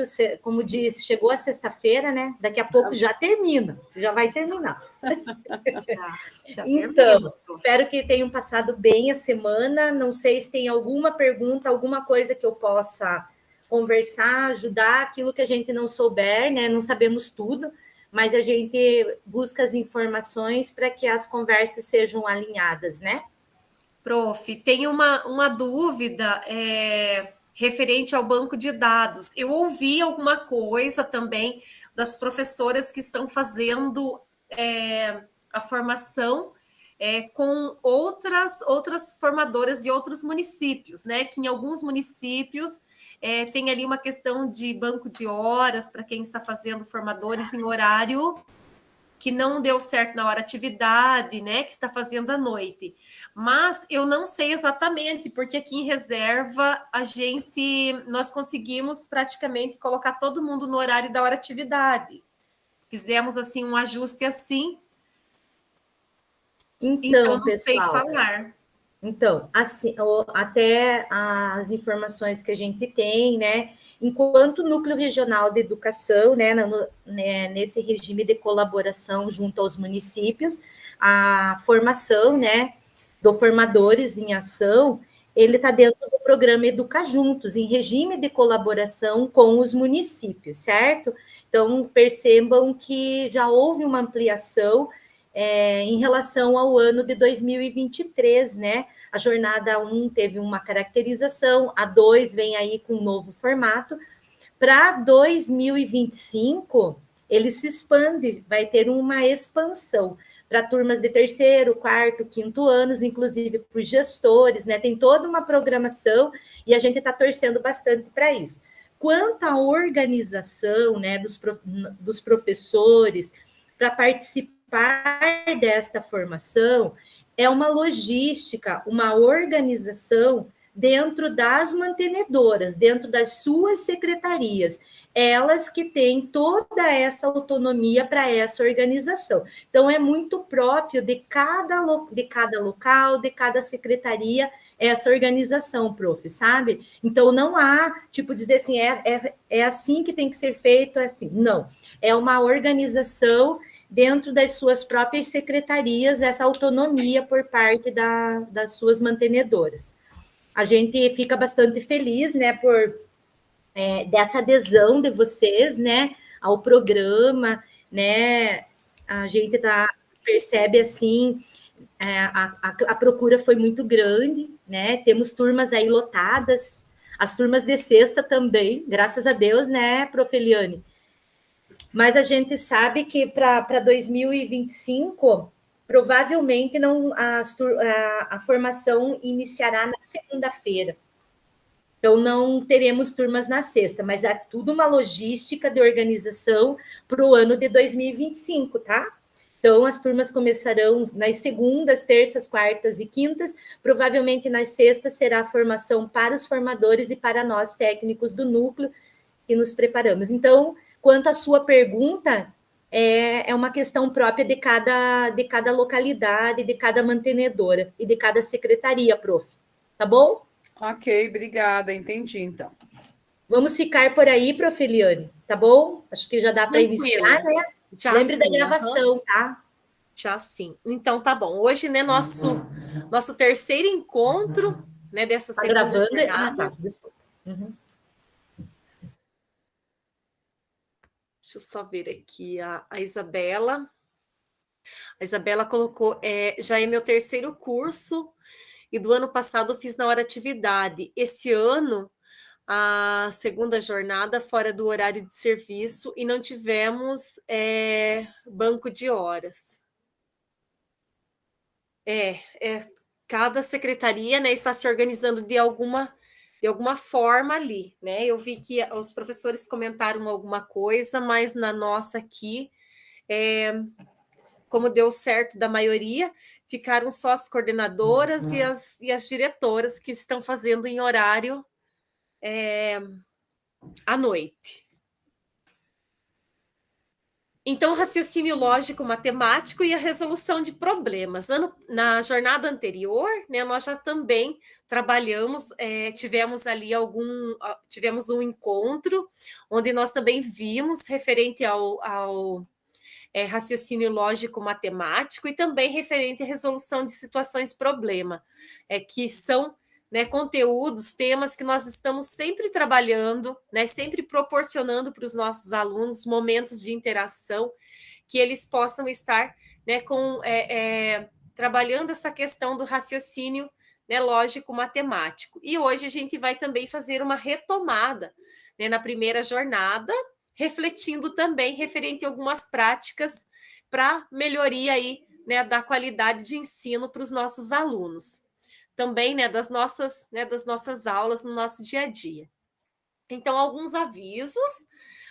certo. Como disse, chegou a sexta-feira, né? Daqui a pouco já termina, já vai terminar. Já Então, espero que tenham passado bem a semana. Não sei se tem alguma pergunta, alguma coisa que eu possa conversar, ajudar, aquilo que a gente não souber, né? Não sabemos tudo, mas a gente busca as informações para que as conversas sejam alinhadas, né? Prof, tem uma dúvida referente ao banco de dados. Eu ouvi alguma coisa também das professoras que estão fazendo a formação com outras formadoras de outros municípios, né? Que em alguns municípios tem ali uma questão de banco de horas para quem está fazendo formadores em horário que não deu certo na hora atividade, né, que está fazendo à noite. Mas eu não sei exatamente, porque aqui em reserva nós conseguimos praticamente colocar todo mundo no horário da hora atividade. Fizemos assim um ajuste assim. Então não sei falar. Então, assim, até as informações que a gente tem, né? Enquanto Núcleo Regional de Educação, né, nesse regime de colaboração junto aos municípios, a formação, né, do Formadores em Ação, ele está dentro do programa Educa Juntos, em regime de colaboração com os municípios, certo? Então, percebam que já houve uma ampliação em relação ao ano de 2023, né? A jornada 1 teve uma caracterização, a 2 vem aí com um novo formato. Para 2025, ele se expande, vai ter uma expansão para turmas de terceiro, quarto, quinto anos, inclusive para os gestores, né? Tem toda uma programação e a gente está torcendo bastante para isso. Quanto à organização, né, dos professores para participar desta formação, é uma logística, uma organização dentro das mantenedoras, dentro das suas secretarias, elas que têm toda essa autonomia para essa organização. Então, é muito próprio de cada local, de cada secretaria, essa organização, prof, sabe? Então, não há, tipo, dizer assim, é assim que tem que ser feito, é assim. Não, é uma organização dentro das suas próprias secretarias, essa autonomia por parte das suas mantenedoras. A gente fica bastante feliz, né, por dessa adesão de vocês, né, ao programa, né, a gente percebe, assim, a procura foi muito grande, né, temos turmas aí lotadas, as turmas de sexta também, graças a Deus, né, Prof. Eliane? Mas a gente sabe que para 2025, provavelmente não a formação iniciará na segunda-feira. Então, não teremos turmas na sexta, mas é tudo uma logística de organização para o ano de 2025, tá? Então, as turmas começarão nas segundas, terças, quartas e quintas. Provavelmente nas sextas será a formação para os formadores e para nós, técnicos do núcleo, que nos preparamos. Então, quanto à sua pergunta, é uma questão própria de cada localidade, de cada mantenedora e de cada secretaria, prof. Tá bom? Ok, obrigada, entendi, então. Vamos ficar por aí, prof. Eliane, tá bom? Acho que já dá para iniciar, né? Já Lembre sim, da gravação, tá? Já sim. Então, tá bom. Hoje, né, nosso terceiro encontro, né, dessa segunda jornada. Tá, desculpa. Uhum. Deixa eu só ver aqui a Isabela. A Isabela colocou, já é meu terceiro curso, e do ano passado eu fiz na hora atividade. Esse ano, a segunda jornada fora do horário de serviço, e não tivemos banco de horas. Cada secretaria, né, está se organizando de alguma forma ali, né? Eu vi que os professores comentaram alguma coisa, mas na nossa aqui, como deu certo da maioria, ficaram só as coordenadoras e as diretoras que estão fazendo em horário à noite. Então, raciocínio lógico matemático e a resolução de problemas. Na jornada anterior, né, nós já também trabalhamos, tivemos ali tivemos um encontro, onde nós também vimos referente ao raciocínio lógico matemático e também referente à resolução de situações problema, que são, né, conteúdos, temas que nós estamos sempre trabalhando, né, sempre proporcionando para os nossos alunos momentos de interação que eles possam estar, né, trabalhando essa questão do raciocínio, né, lógico matemático. E hoje a gente vai também fazer uma retomada, né, na primeira jornada, refletindo também referente a algumas práticas para melhoria aí, né, da qualidade de ensino para os nossos alunos. Também, né, das nossas aulas no nosso dia a dia. Então, alguns avisos: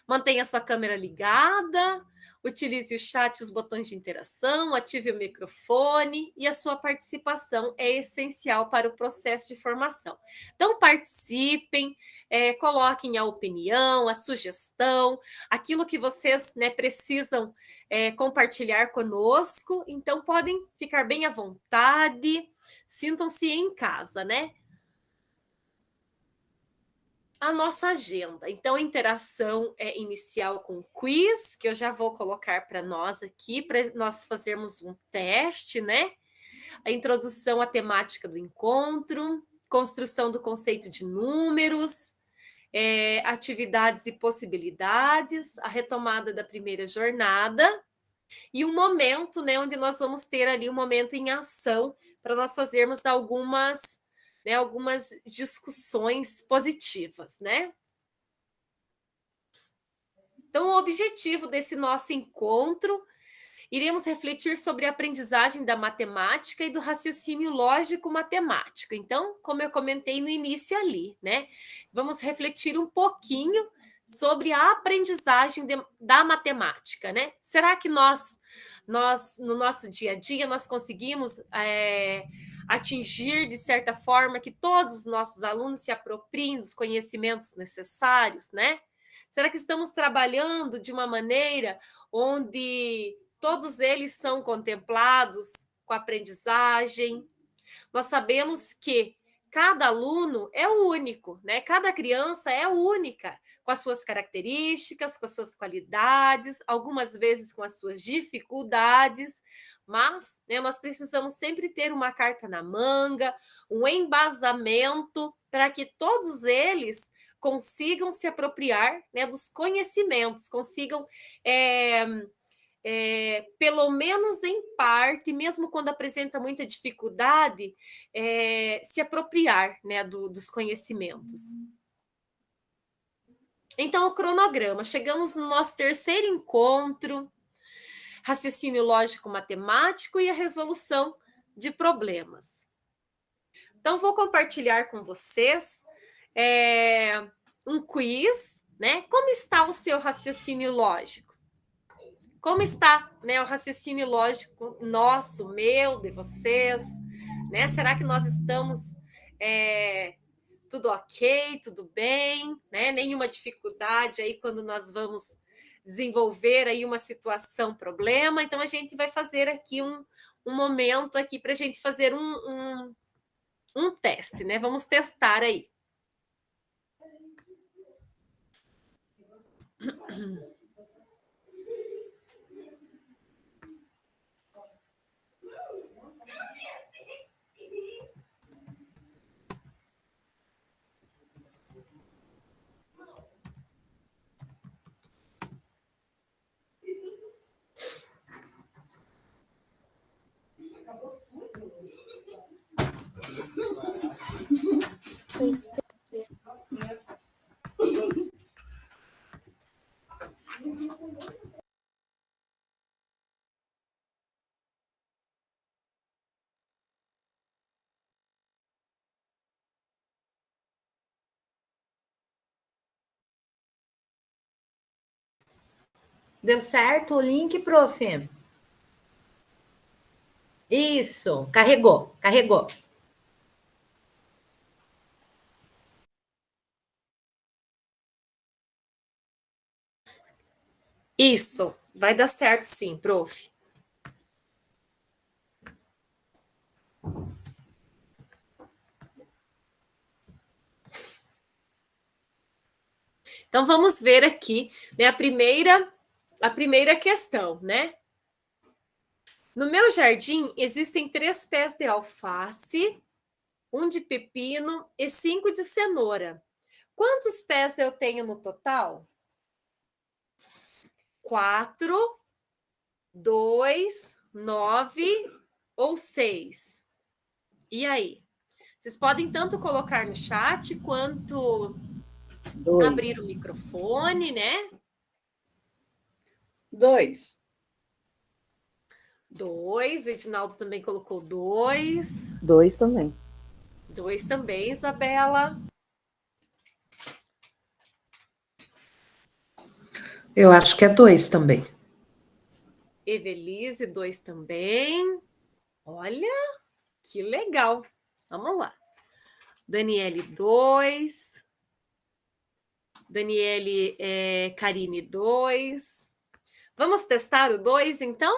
mantenha sua câmera ligada, utilize o chat e os botões de interação, ative o microfone e a sua participação é essencial para o processo de formação. Então, participem, coloquem a opinião, a sugestão, aquilo que vocês, né, precisam compartilhar conosco. Então, podem ficar bem à vontade, sintam-se em casa, né? A nossa agenda. Então, a interação é inicial com quiz, que eu já vou colocar para nós aqui, para nós fazermos um teste, né? A introdução à temática do encontro, construção do conceito de números, atividades e possibilidades, a retomada da primeira jornada e um momento, né, onde nós vamos ter ali um momento em ação para nós fazermos algumas discussões positivas, né? Então, o objetivo desse nosso encontro, iremos refletir sobre a aprendizagem da matemática e do raciocínio lógico-matemático. Então, como eu comentei no início ali, né? Vamos refletir um pouquinho sobre a aprendizagem da matemática, né? Será que nós, no nosso dia a dia, nós conseguimos atingir, de certa forma, que todos os nossos alunos se apropriem dos conhecimentos necessários, né? Será que estamos trabalhando de uma maneira onde todos eles são contemplados com a aprendizagem? Nós sabemos que cada aluno é único, né? Cada criança é única, com as suas características, com as suas qualidades, algumas vezes com as suas dificuldades, mas, né, nós precisamos sempre ter uma carta na manga, um embasamento para que todos eles consigam se apropriar, né, dos conhecimentos, consigam pelo menos em parte, mesmo quando apresenta muita dificuldade, se apropriar, né, dos conhecimentos. Então, o cronograma. Chegamos no nosso terceiro encontro, raciocínio lógico matemático e a resolução de problemas. Então, vou compartilhar com vocês um quiz, né? Como está o seu raciocínio lógico? Como está, né, o raciocínio lógico nosso, meu, de vocês? Né? Será que nós estamos tudo ok, tudo bem? Né? Nenhuma dificuldade aí quando nós vamos desenvolver aí uma situação, problema? Então, a gente vai fazer aqui um momento aqui para a gente fazer um teste, né? Vamos testar aí. Deu certo o link, prof? Isso, carregou, carregou. Isso, vai dar certo sim, prof. Então, vamos ver aqui, né, a primeira questão, né? No meu jardim existem 3 pés de alface, 1 de pepino e 5 de cenoura. Quantos pés eu tenho no total? 4, 2, 9 ou 6? E aí? Vocês podem tanto colocar no chat quanto abrir o microfone, né? 2. 2, o Edinaldo também colocou 2. 2 também. 2 também, Isabela. Eu acho que é 2 também. Evelise, 2 também. Olha, que legal. Vamos lá. Daniele, 2. Daniele, Karine, 2. Vamos testar o 2, então?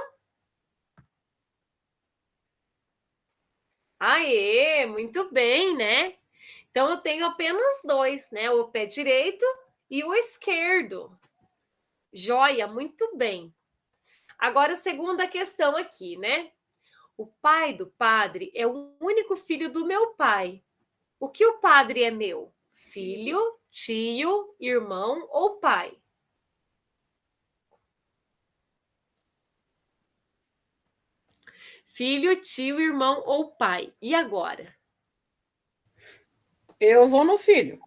Aê, muito bem, né? Então, eu tenho apenas 2, né? O pé direito e o esquerdo. Joia, muito bem. Agora, a segunda questão aqui, né? O pai do padre é o único filho do meu pai. O que o padre é meu? Filho, tio, irmão ou pai? Filho, tio, irmão ou pai. E agora? Eu vou no filho.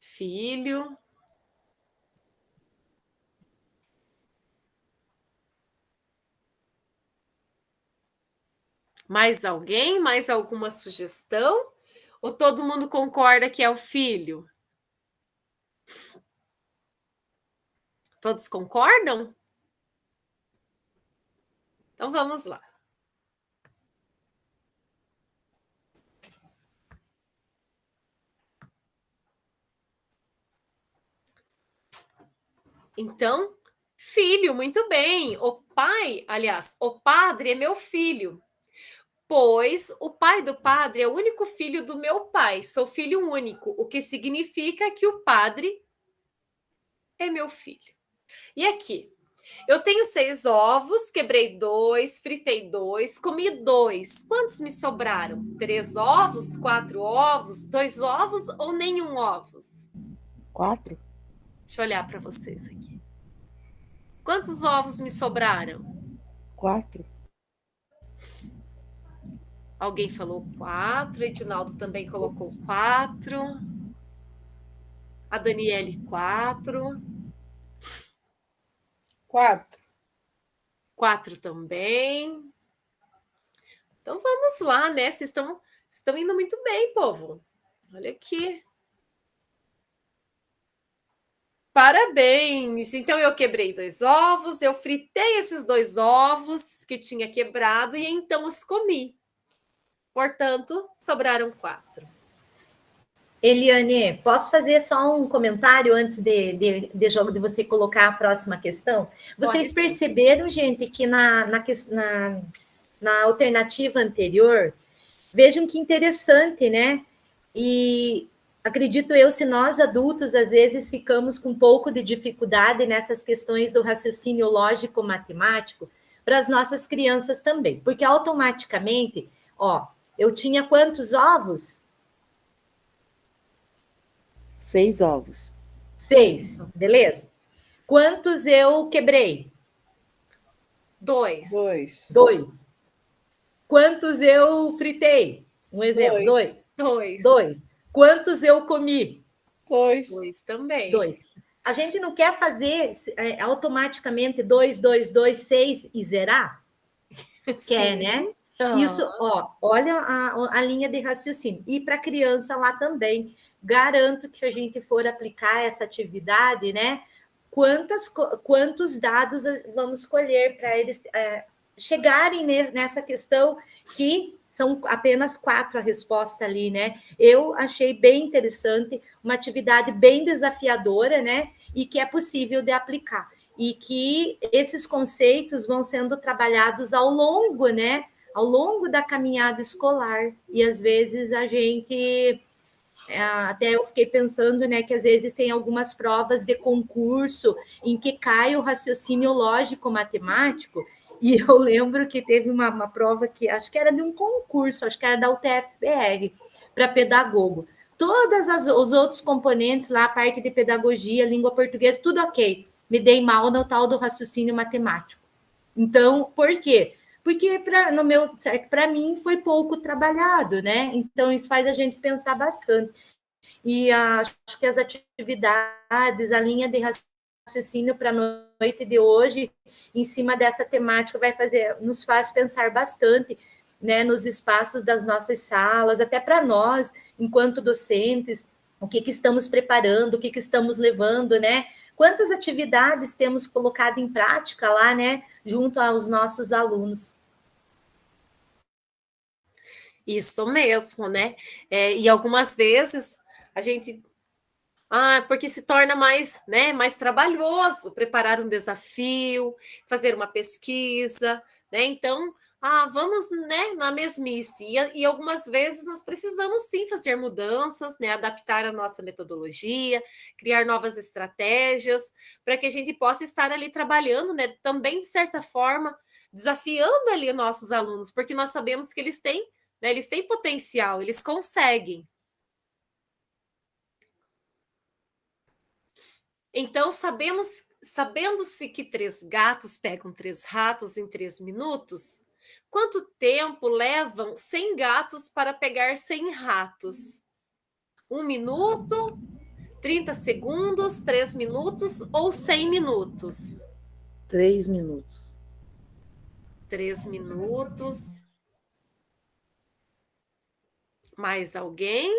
Filho. Mais alguém? Mais alguma sugestão? Ou todo mundo concorda que é o filho? Todos concordam? Então vamos lá. Então, filho, muito bem. O pai, aliás, o padre é meu filho. Pois o pai do padre é o único filho do meu pai. Sou filho único, o que significa que o padre é meu filho. E aqui? Eu tenho 6 ovos, quebrei 2, fritei 2, comi 2. Quantos me sobraram? 3 ovos, 4 ovos, 2 ovos ou nenhum ovos? 4. Deixa eu olhar para vocês aqui. Quantos ovos me sobraram? 4. Alguém falou 4, Edinaldo também colocou 4. A Daniele, 4. 4. 4 também. Então vamos lá, né? Vocês estão indo muito bem, povo. Olha aqui. Parabéns! Então eu quebrei 2 ovos, eu fritei esses 2 ovos que tinha quebrado e então os comi. Portanto, sobraram 4. Eliane, posso fazer só um comentário antes de você colocar a próxima questão? Vocês perceberam, gente, que na alternativa anterior, vejam que interessante, né? E acredito eu, se nós adultos, às vezes, ficamos com um pouco de dificuldade nessas questões do raciocínio lógico-matemático, para as nossas crianças também, porque automaticamente, ó, eu tinha quantos ovos? 6 ovos. 6, beleza? Quantos eu quebrei? 2. 2. 2. Quantos eu fritei? Um exemplo, 2. 2. 2. Quantos eu comi? 2. 2 também. 2. A gente não quer fazer automaticamente 2, 2, 2, 6 e zerar? Quer, né? Isso, ó, olha a linha de raciocínio. E para a criança lá também. Garanto que se a gente for aplicar essa atividade, né? Quantos dados vamos colher para eles chegarem nessa questão que são apenas 4 a resposta ali, né? Eu achei bem interessante, uma atividade bem desafiadora, né? E que é possível de aplicar. E que esses conceitos vão sendo trabalhados ao longo, né? Ao longo da caminhada escolar. E às vezes a gente até eu fiquei pensando, né, que às vezes tem algumas provas de concurso em que cai o raciocínio lógico-matemático, e eu lembro que teve uma prova que acho que era de um concurso, acho que era da UTF-PR, para pedagogo. Todos os outros componentes lá, a parte de pedagogia, língua portuguesa, tudo ok. Me dei mal no tal do raciocínio matemático. Então, por quê? Porque no meu certo, para mim foi pouco trabalhado, né? Então isso faz a gente pensar bastante. E acho que as atividades, a linha de raciocínio para a noite de hoje, em cima dessa temática, nos faz pensar bastante, né, nos espaços das nossas salas, até para nós, enquanto docentes, o que estamos preparando, o que estamos levando, né? Quantas atividades temos colocado em prática lá, né, junto aos nossos alunos. Isso mesmo, né? E algumas vezes a gente... porque se torna mais, né, mais trabalhoso preparar um desafio, fazer uma pesquisa, né? Então, vamos, né, na mesmice. E algumas vezes nós precisamos sim fazer mudanças, né, adaptar a nossa metodologia, criar novas estratégias, para que a gente possa estar ali trabalhando, né, também de certa forma, desafiando ali nossos alunos, porque nós sabemos que eles têm, né, eles têm potencial, eles conseguem. Então, sabendo-se que 3 gatos pegam 3 ratos em 3 minutos, quanto tempo levam 100 gatos para pegar 100 ratos? 1 minuto, 30 segundos, 3 minutos ou 100 minutos? 3 minutos. 3 minutos. Mais alguém?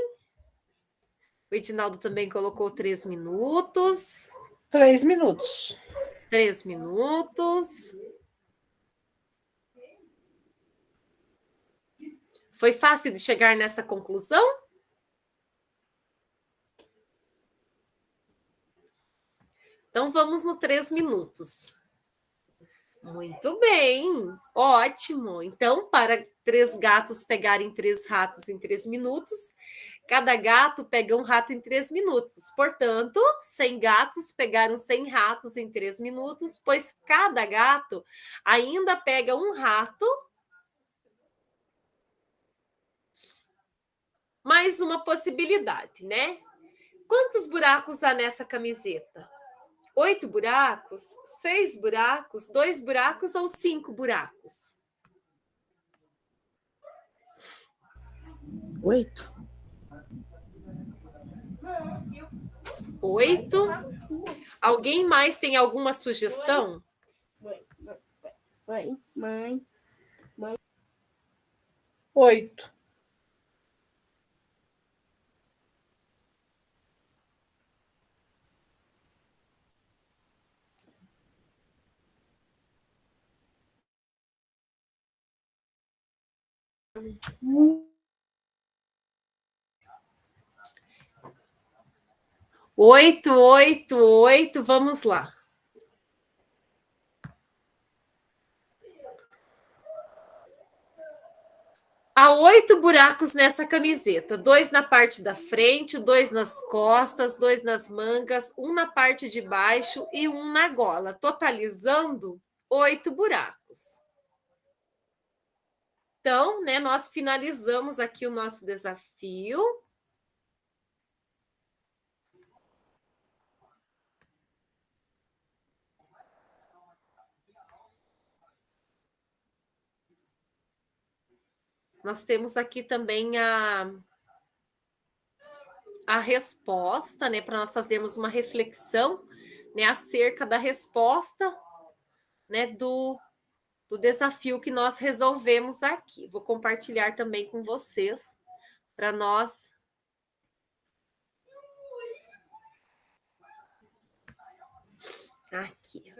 O Edinaldo também colocou 3 minutos. 3 minutos. 3 minutos. Foi fácil de chegar nessa conclusão? Então, vamos no 3 minutos. Muito bem, ótimo. Então, para 3 gatos pegarem 3 ratos em 3 minutos, cada gato pega um rato em 3 minutos. Portanto, 100 gatos pegaram 100 ratos em 3 minutos, pois cada gato ainda pega um rato. Mais uma possibilidade, né? Quantos buracos há nessa camiseta? 8 buracos, 6 buracos, 2 buracos ou 5 buracos? 8. 8. Alguém mais tem alguma sugestão? Mãe. 8. 8, 8, 8, vamos lá. Há 8 buracos nessa camiseta. 2 na parte da frente, 2 nas costas, 2 nas mangas, 1 na parte de baixo e 1 na gola, totalizando 8 buracos. Então, né, nós finalizamos aqui o nosso desafio. Nós temos aqui também a resposta, né, para nós fazermos uma reflexão, né, acerca da resposta, né, do desafio que nós resolvemos aqui. Vou compartilhar também com vocês para nós. Aqui.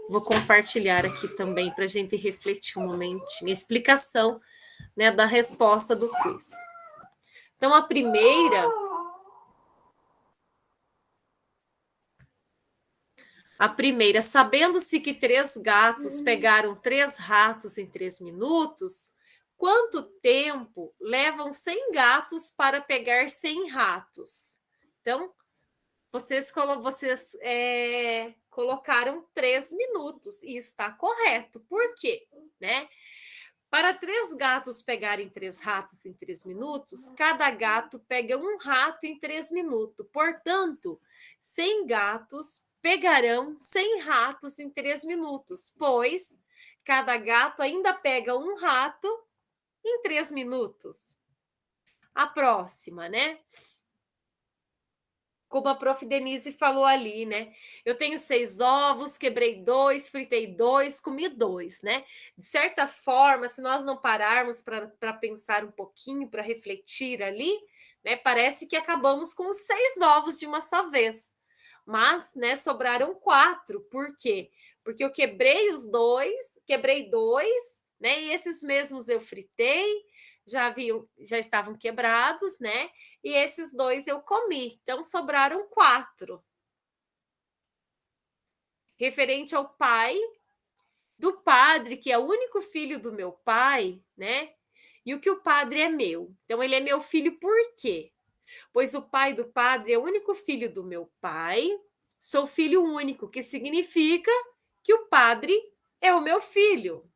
Vou compartilhar aqui também para a gente refletir um momentinho. A explicação, né, da resposta do quiz. Então, a primeira, sabendo-se que 3 gatos pegaram 3 ratos em 3 minutos, quanto tempo levam 100 gatos para pegar 100 ratos? Então, vocês colocaram 3 minutos e está correto. Por quê? Né? Para 3 gatos pegarem 3 ratos em 3 minutos, cada gato pega um rato em 3 minutos. Portanto, 100 gatos pegarão 100 ratos em 3 minutos, pois cada gato ainda pega um rato em 3 minutos. A próxima, né? Como a prof. Denise falou ali, né? Eu tenho 6 ovos, quebrei 2, fritei 2, comi 2, né? De certa forma, se nós não pararmos para pensar um pouquinho, para refletir ali, né? Parece que acabamos com os 6 ovos de uma só vez. Mas, né, sobraram 4. Por quê? Porque eu quebrei 2, né? E esses mesmos eu fritei, já estavam quebrados, né? E esses 2 eu comi. Então, sobraram 4. Referente ao pai do padre, que é o único filho do meu pai, né? E o que o padre é meu. Então, ele é meu filho por quê? Pois o pai do padre é o único filho do meu pai. Sou filho único, que significa que o padre é o meu filho.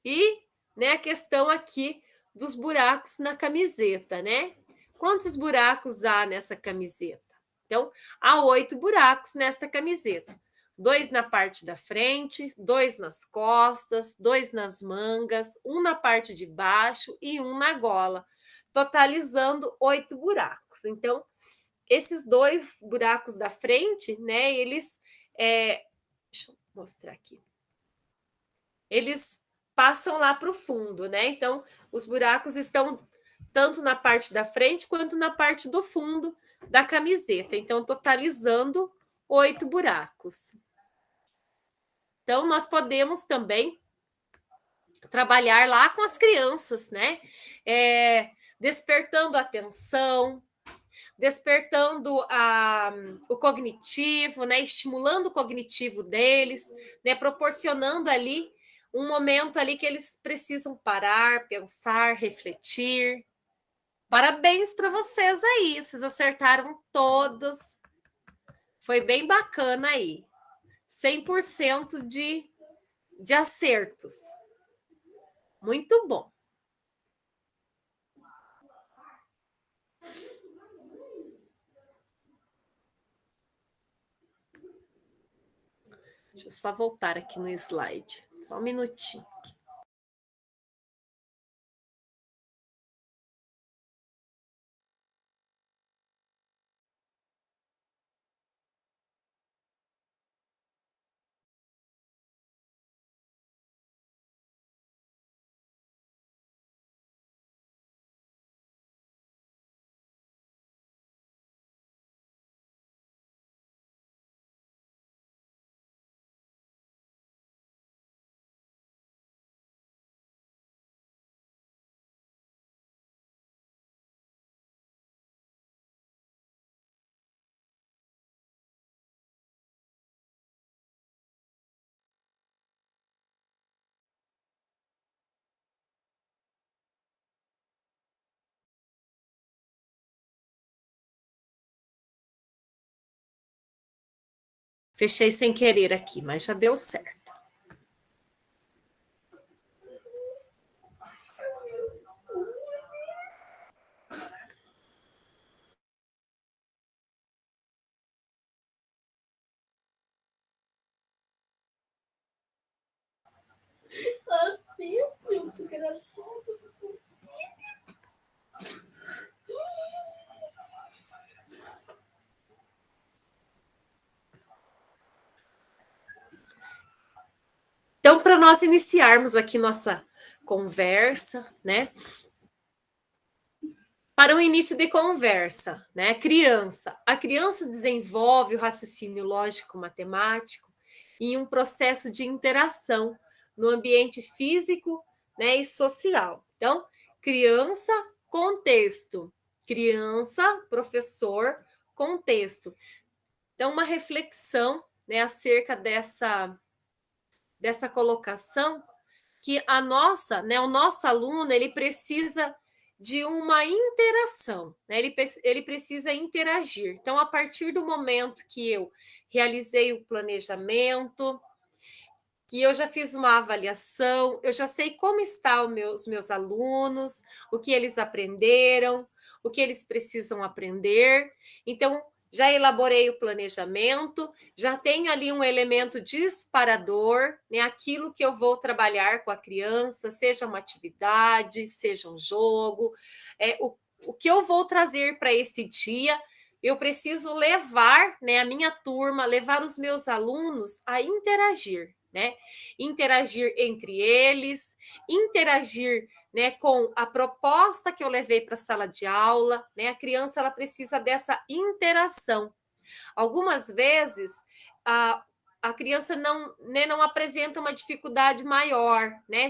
E, né, a questão aqui dos buracos na camiseta, né? Quantos buracos há nessa camiseta? Então, há 8 buracos nessa camiseta. 2 na parte da frente, 2 nas costas, 2 nas mangas, 1 na parte de baixo e 1 na gola, totalizando 8 buracos. Então, esses 2 buracos da frente, né, deixa eu mostrar aqui. Eles passam lá para o fundo, né? Então, os buracos estão tanto na parte da frente quanto na parte do fundo da camiseta. Então, totalizando 8 buracos. Então, nós podemos também trabalhar lá com as crianças, né? Despertando a atenção, despertando o cognitivo, né? Estimulando o cognitivo deles, né? Proporcionando ali um momento ali que eles precisam parar, pensar, refletir. Parabéns para vocês aí, vocês acertaram todos. Foi bem bacana aí. 100% de acertos. Muito bom. Deixa eu só voltar aqui no slide. Só um minutinho. Fechei sem querer aqui, mas já deu certo. Então, para nós iniciarmos aqui nossa conversa, né? Para o início de conversa, né? Criança. A criança desenvolve o raciocínio lógico-matemático em um processo de interação no ambiente físico, né, e social. Então, criança, contexto. Criança, professor, contexto. Então, uma reflexão, né, acerca dessa colocação, que o nosso aluno, ele precisa de uma interação, né? Ele precisa interagir. Então, a partir do momento que eu realizei o planejamento, que eu já fiz uma avaliação, eu já sei como estão os meus alunos, o que eles aprenderam, o que eles precisam aprender. Então, já elaborei o planejamento, já tenho ali um elemento disparador, né? Aquilo que eu vou trabalhar com a criança, seja uma atividade, seja um jogo, o que eu vou trazer para este dia. Eu preciso levar, né, a minha turma, levar os meus alunos a interagir, né? Interagir entre eles, interagir, né, com a proposta que eu levei para a sala de aula, né? A criança, ela precisa dessa interação. Algumas vezes a criança não, né, não apresenta uma dificuldade maior, né?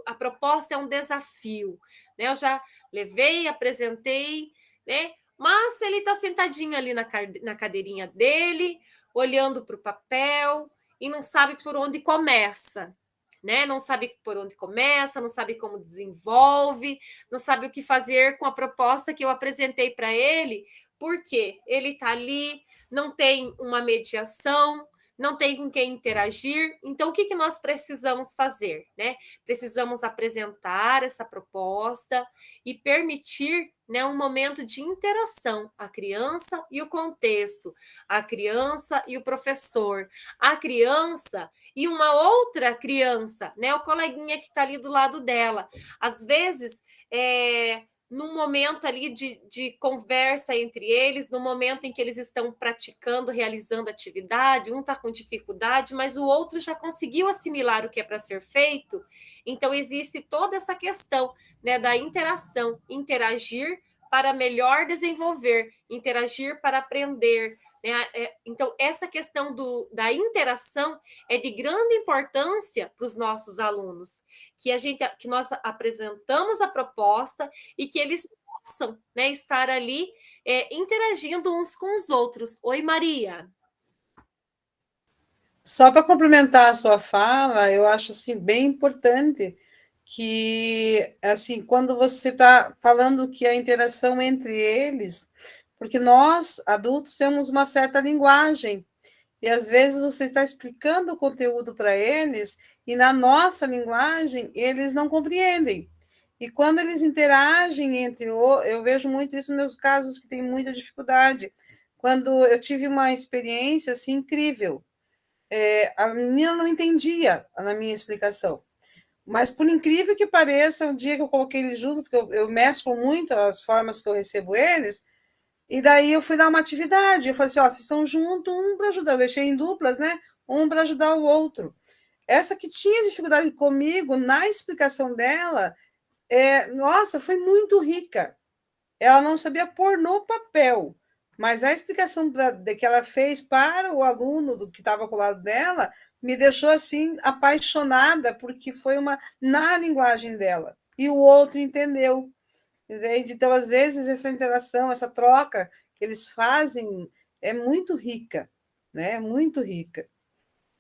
A proposta é um desafio, né? Eu já levei, apresentei, né? Mas ele está sentadinho ali na cadeirinha dele, olhando para o papel e não sabe por onde começa, né? Não sabe por onde começa, não sabe como desenvolve, não sabe o que fazer com a proposta que eu apresentei para ele, porque ele está ali, não tem uma mediação, não tem com quem interagir. Então, o que nós precisamos fazer, né? Precisamos apresentar essa proposta e permitir, né, um momento de interação, a criança e o contexto, a criança e o professor, a criança e uma outra criança, né? O coleguinha que está ali do lado dela. Às vezes, num momento ali de conversa entre eles, no momento em que eles estão praticando, realizando atividade, um está com dificuldade, mas o outro já conseguiu assimilar o que é para ser feito. Então, existe toda essa questão, né, da interação, interagir para melhor desenvolver, interagir para aprender, né? Então, essa questão da interação é de grande importância para os nossos alunos, que nós apresentamos a proposta e que eles possam, né, estar ali interagindo uns com os outros. Oi, Maria. Só para complementar a sua fala, eu acho assim bem importante que assim quando você está falando que a interação entre eles, porque nós adultos temos uma certa linguagem e às vezes você está explicando o conteúdo para eles e na nossa linguagem eles não compreendem. E quando eles interagem eu vejo muito isso nos meus casos que têm muita dificuldade. Quando eu tive uma experiência assim incrível, a menina não entendia na minha explicação. Mas, por incrível que pareça, o dia que eu coloquei eles juntos, porque eu mesclo muito as formas que eu recebo eles, e daí eu fui dar uma atividade. Eu falei assim: ó, vocês estão juntos, um para ajudar. Eu deixei em duplas, né? Um para ajudar o outro. Essa que tinha dificuldade comigo, na explicação dela, nossa, foi muito rica. Ela não sabia pôr no papel, mas a explicação que ela fez para o aluno do que estava com o lado dela me deixou assim apaixonada, porque foi na linguagem dela. E o outro entendeu. Entende? Então, às vezes, essa interação, essa troca que eles fazem é muito rica, né? É muito rica.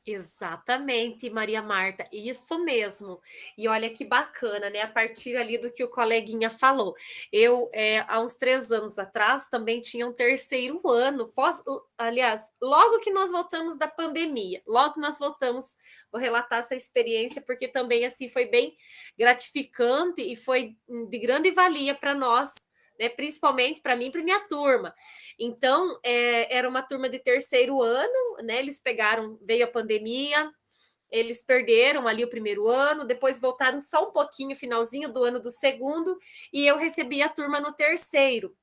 Exatamente, Maria Marta, isso mesmo. E olha que bacana, né? A partir ali do que o coleguinha falou. Eu, há uns 3 anos atrás, também tinha um terceiro ano, aliás, logo que nós voltamos da pandemia, logo que nós voltamos, vou relatar essa experiência, porque também, assim, foi bem gratificante e foi de grande valia para nós, né, principalmente para mim e para minha turma. Então, era uma turma de terceiro ano, né? Veio a pandemia, eles perderam ali o primeiro ano, depois voltaram só um pouquinho, finalzinho do ano do segundo, e eu recebi a turma no terceiro.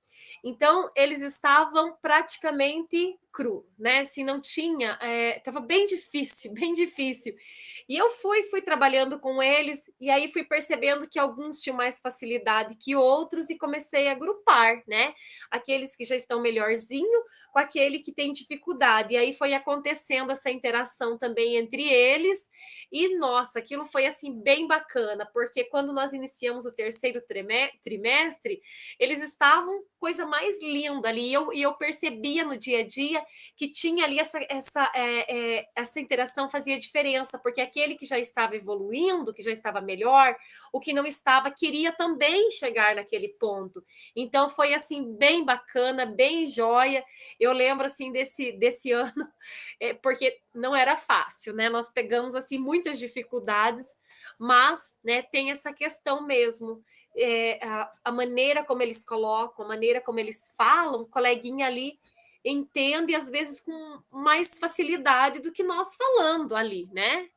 Então, eles estavam praticamente cru, né? Assim, não tinha, estava bem difícil, bem difícil. E eu fui trabalhando com eles, e aí fui percebendo que alguns tinham mais facilidade que outros, e comecei a agrupar, né? Aqueles que já estão melhorzinho com aquele que tem dificuldade. E aí foi acontecendo essa interação também entre eles, e nossa, aquilo foi assim bem bacana, porque quando nós iniciamos o terceiro trimestre, eles estavam coisa mais linda ali, e eu percebia no dia a dia que tinha ali essa interação fazia diferença, porque aquele que já estava evoluindo, que já estava melhor, o que não estava queria também chegar naquele ponto. Então foi assim bem bacana, bem joia. Eu lembro assim desse ano, porque não era fácil, né? Nós pegamos assim muitas dificuldades, mas, né, tem essa questão mesmo. A maneira como eles colocam, a maneira como eles falam, o coleguinha ali entende, às vezes, com mais facilidade do que nós falando ali, né?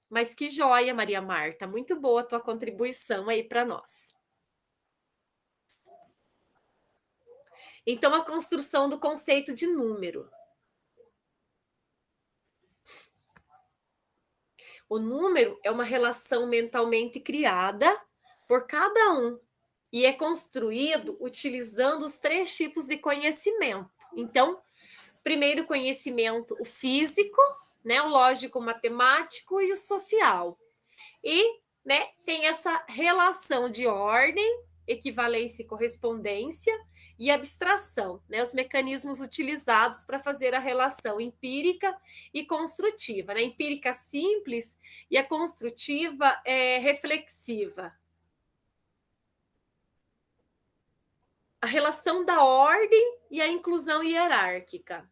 Mas que joia, Maria Marta. Muito boa a tua contribuição aí para nós. Então, a construção do conceito de número. O número é uma relação mentalmente criada por cada um e é construído utilizando os 3 tipos de conhecimento. Então, primeiro conhecimento, o físico, né, o lógico matemático e o social. E, né, tem essa relação de ordem, equivalência e correspondência e abstração, né, os mecanismos utilizados para fazer a relação empírica e construtiva, né, empírica simples e a construtiva reflexiva. A relação da ordem e a inclusão hierárquica.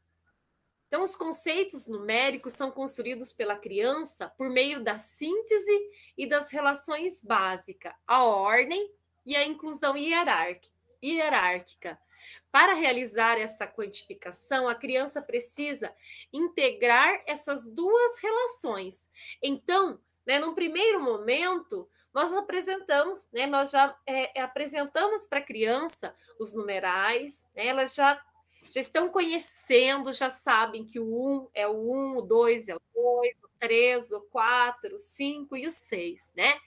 Então, os conceitos numéricos são construídos pela criança por meio da síntese e das relações básicas, a ordem e a inclusão hierárquica. Para realizar essa quantificação, a criança precisa integrar essas duas relações. Então, né, num primeiro momento, nós apresentamos, né, nós já apresentamos para a criança os numerais, né, elas já estão conhecendo, já sabem que o 1 é o 1, o 2 é o 2, o 3, o 4, o 5 e o 6, né?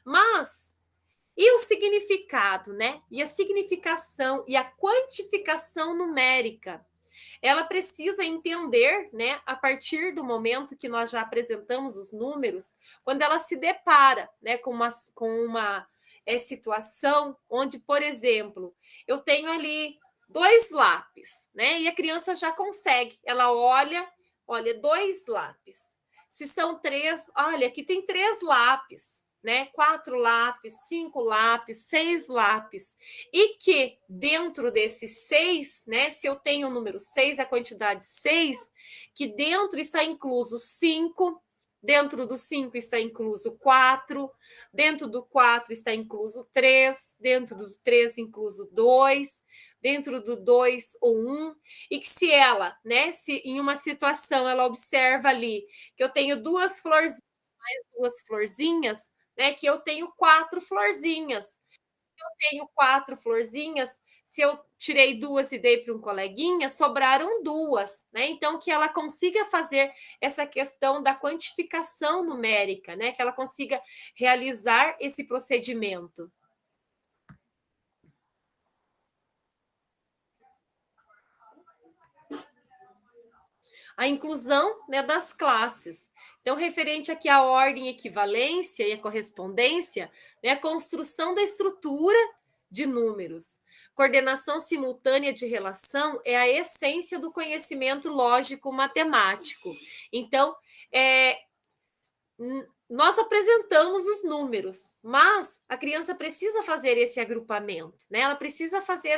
Mas, e o significado, né? E a significação e a quantificação numérica? Ela precisa entender, né, a partir do momento que nós já apresentamos os números, quando ela se depara, né, com uma situação onde, por exemplo, eu tenho ali 2 lápis, né? E a criança já consegue. Ela olha, 2 lápis. Se são 3, olha, aqui tem 3 lápis, né? 4 lápis, 5 lápis, 6 lápis. E que dentro desses 6, né? Se eu tenho o número 6, a quantidade 6, que dentro está incluso 5, dentro do 5 está incluso 4, dentro do 4 está incluso 3, dentro do 3 incluso 2, dentro do 2 ou 1, e que se ela, né, se em uma situação ela observa ali que eu tenho 2 florzinhas, mais 2 florzinhas, né, que eu tenho 4 florzinhas. Eu tenho 4 florzinhas, se eu tirei 2 e dei para um coleguinha, sobraram 2, né? Então, que ela consiga fazer essa questão da quantificação numérica, né? Que ela consiga realizar esse procedimento. A inclusão, né, das classes. Então, referente aqui à ordem, equivalência e a correspondência, né, a construção da estrutura de números. Coordenação simultânea de relação é a essência do conhecimento lógico-matemático. Então, nós apresentamos os números, mas a criança precisa fazer esse agrupamento, né? Ela precisa fazer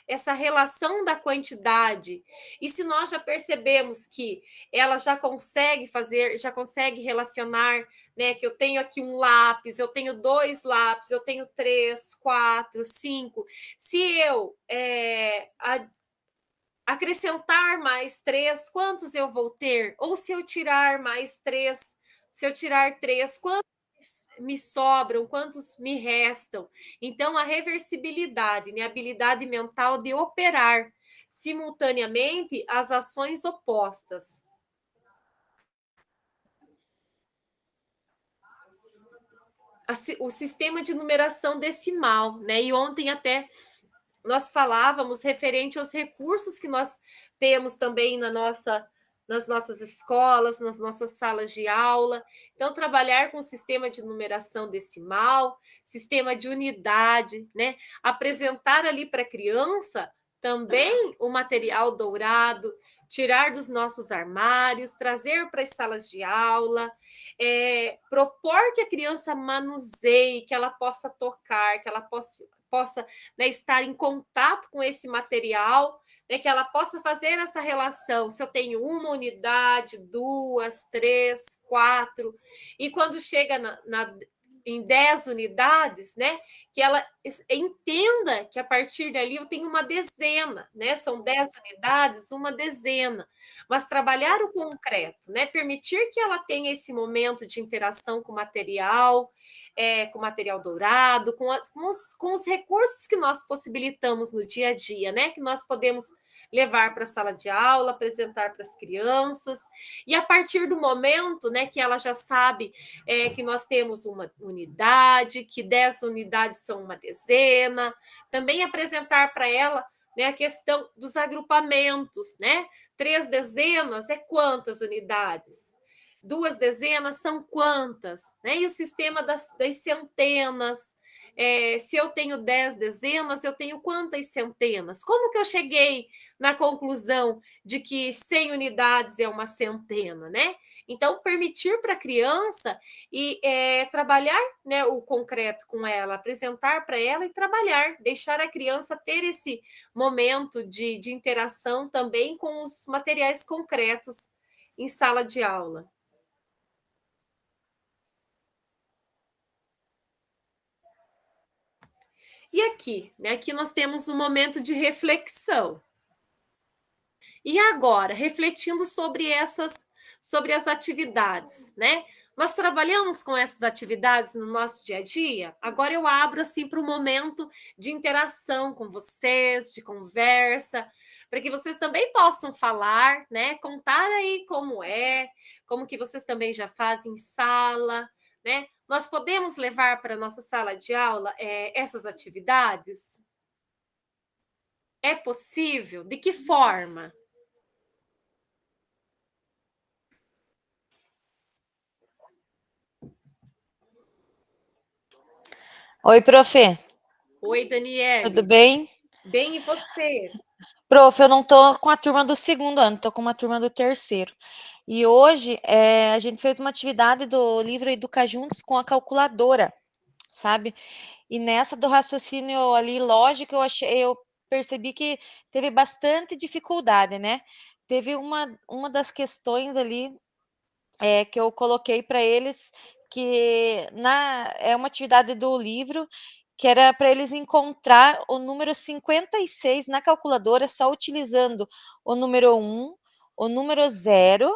essa relação da quantidade. E se nós já percebemos que ela já consegue fazer, já consegue relacionar, né? Que eu tenho aqui um lápis, eu tenho 2 lápis, eu tenho 3, 4, 5. Se eu acrescentar mais 3, quantos eu vou ter? Ou se eu tirar mais 3, se eu tirar 3, quantos me sobram, quantos me restam? Então, a reversibilidade, né? A habilidade mental de operar simultaneamente as ações opostas. o sistema de numeração decimal, né? E ontem até nós falávamos referente aos recursos que nós temos também nas nossas escolas, nas nossas salas de aula. Então, trabalhar com o sistema de numeração decimal, sistema de unidade, né? Apresentar ali para a criança também o material dourado, tirar dos nossos armários, trazer para as salas de aula, propor que a criança manuseie, que ela possa tocar, que ela possa né, estar em contato com esse material, né, que ela possa fazer essa relação. Se eu tenho uma unidade, 2, 3, 4, e quando chega em 10 unidades, né, que ela entenda que a partir dali eu tenho uma dezena, né, são 10 unidades, uma dezena, mas trabalhar o concreto, né, permitir que ela tenha esse momento de interação com o material dourado, com os recursos que nós possibilitamos no dia a dia, né, que nós podemos levar para a sala de aula, apresentar para as crianças, e a partir do momento, né, que ela já sabe que nós temos uma unidade, que 10 unidades são uma dezena, também apresentar para ela, né, a questão dos agrupamentos, né? 3 dezenas é quantas unidades? 2 dezenas são quantas? Né? E o sistema das centenas. Se eu tenho 10 dezenas, eu tenho quantas centenas? Como que eu cheguei na conclusão de que 100 unidades é uma centena, né? Então, permitir para a criança e trabalhar, né, o concreto com ela, apresentar para ela e trabalhar, deixar a criança ter esse momento de interação também com os materiais concretos em sala de aula. E aqui, né? Aqui nós temos um momento de reflexão. E agora, refletindo sobre as atividades, né? Nós trabalhamos com essas atividades no nosso dia a dia. Agora eu abro assim para o momento de interação com vocês, de conversa, para que vocês também possam falar, né? Contar aí como que vocês também já fazem em sala, né? Nós podemos levar para a nossa sala de aula essas atividades? É possível? De que forma? Oi, prof. Oi, Daniele. Tudo bem? Bem, e você? Prof, eu não tô com a turma do segundo ano, tô com uma turma do terceiro. E hoje a gente fez uma atividade do livro Educar Juntos com a calculadora, sabe? E nessa do raciocínio ali lógico, eu percebi que teve bastante dificuldade, né? Teve uma das questões ali que eu coloquei para eles, que é uma atividade do livro, que era para eles encontrar o número 56 na calculadora, só utilizando o número 1, o número 0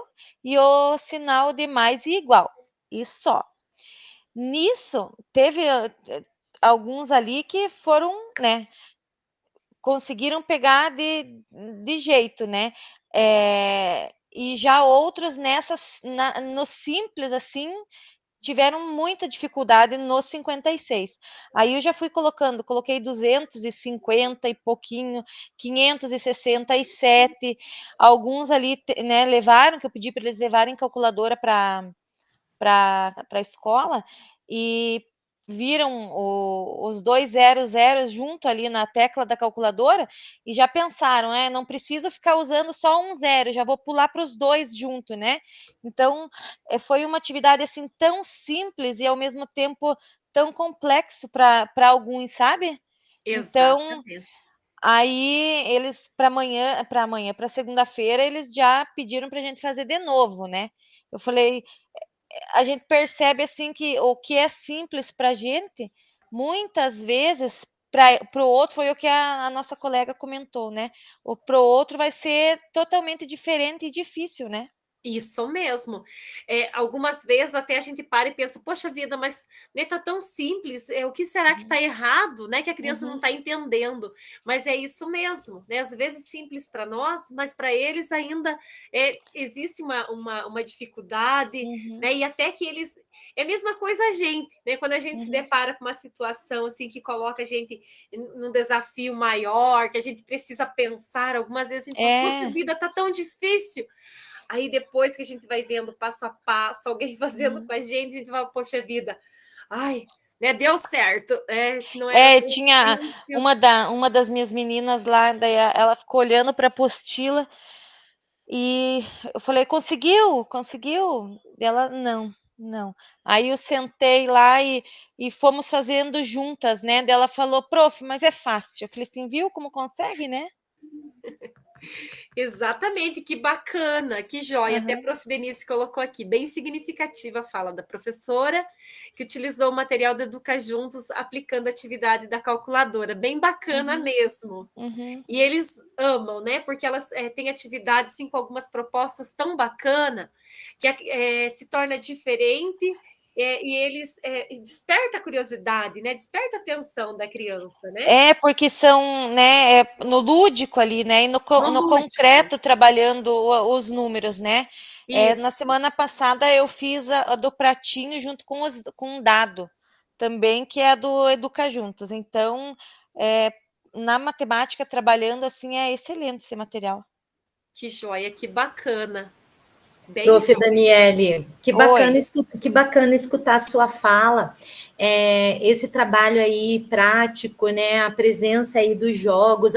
e o sinal de mais e igual, e só. Nisso, teve alguns ali que foram, né, conseguiram pegar de jeito, né? E já outros no simples, assim, tiveram muita dificuldade no 56. Aí eu já fui coloquei 250 e pouquinho, 567. Alguns ali, né, levaram, que eu pedi para eles levarem calculadora para a escola e viram os 2 zeros junto ali na tecla da calculadora e já pensaram, não preciso ficar usando só um zero, já vou pular para os 2 junto, né? Então, foi uma atividade assim tão simples e ao mesmo tempo tão complexo para alguns, sabe? Então, Exatamente. aí eles para segunda-feira, eles já pediram para a gente fazer de novo, né? Eu falei, a gente percebe assim que o que é simples para a gente, muitas vezes para o outro, foi o que a nossa colega comentou, né? Para o outro vai ser totalmente diferente e difícil, né? Isso mesmo. Algumas vezes até a gente para e pensa, poxa vida, mas né, tá tão simples, o que será que está errado, né? Que a criança não Uhum. está entendendo. Mas é isso mesmo, né? Às vezes simples para nós, mas para eles ainda existe uma dificuldade, Uhum. né? E até que eles. É a mesma coisa a gente, né? Quando a gente se Uhum. depara com uma situação assim que coloca a gente num desafio maior, que a gente precisa pensar, algumas vezes a gente fala, poxa, a vida tá tão difícil. Aí depois que a gente vai vendo passo a passo, alguém fazendo com a gente fala, poxa vida, ai, né, deu certo, não era tão Tinha difícil. uma das minhas meninas lá, daí ela ficou olhando para a apostila e eu falei, conseguiu? Conseguiu? Ela, não, não. Aí eu sentei lá e fomos fazendo juntas, né? Daí ela falou, prof, mas é fácil. Eu falei assim, viu como consegue, né? Exatamente, que bacana, que joia. Até a Aham. prof. Denise colocou aqui, bem significativa a fala da professora, que utilizou o material do Educa Juntos aplicando a atividade da calculadora. Bem bacana Uhum. mesmo. Uhum. E eles amam, né? Porque elas têm atividades assim, com algumas propostas tão bacana que se torna diferente e eles desperta a curiosidade, né? Desperta a atenção da criança, né? Porque são, né, no lúdico ali, né, e No no lúdico. concreto trabalhando os números, né. Na Isso. semana passada eu fiz a do pratinho junto com um dado, também, que é a do Educa Juntos. Então, na matemática, trabalhando assim, é excelente esse material. Que joia, que bacana. Bem Prof. joia. Daniele, Oi. que bacana escutar a sua fala. Esse trabalho aí prático, né? A presença aí dos jogos,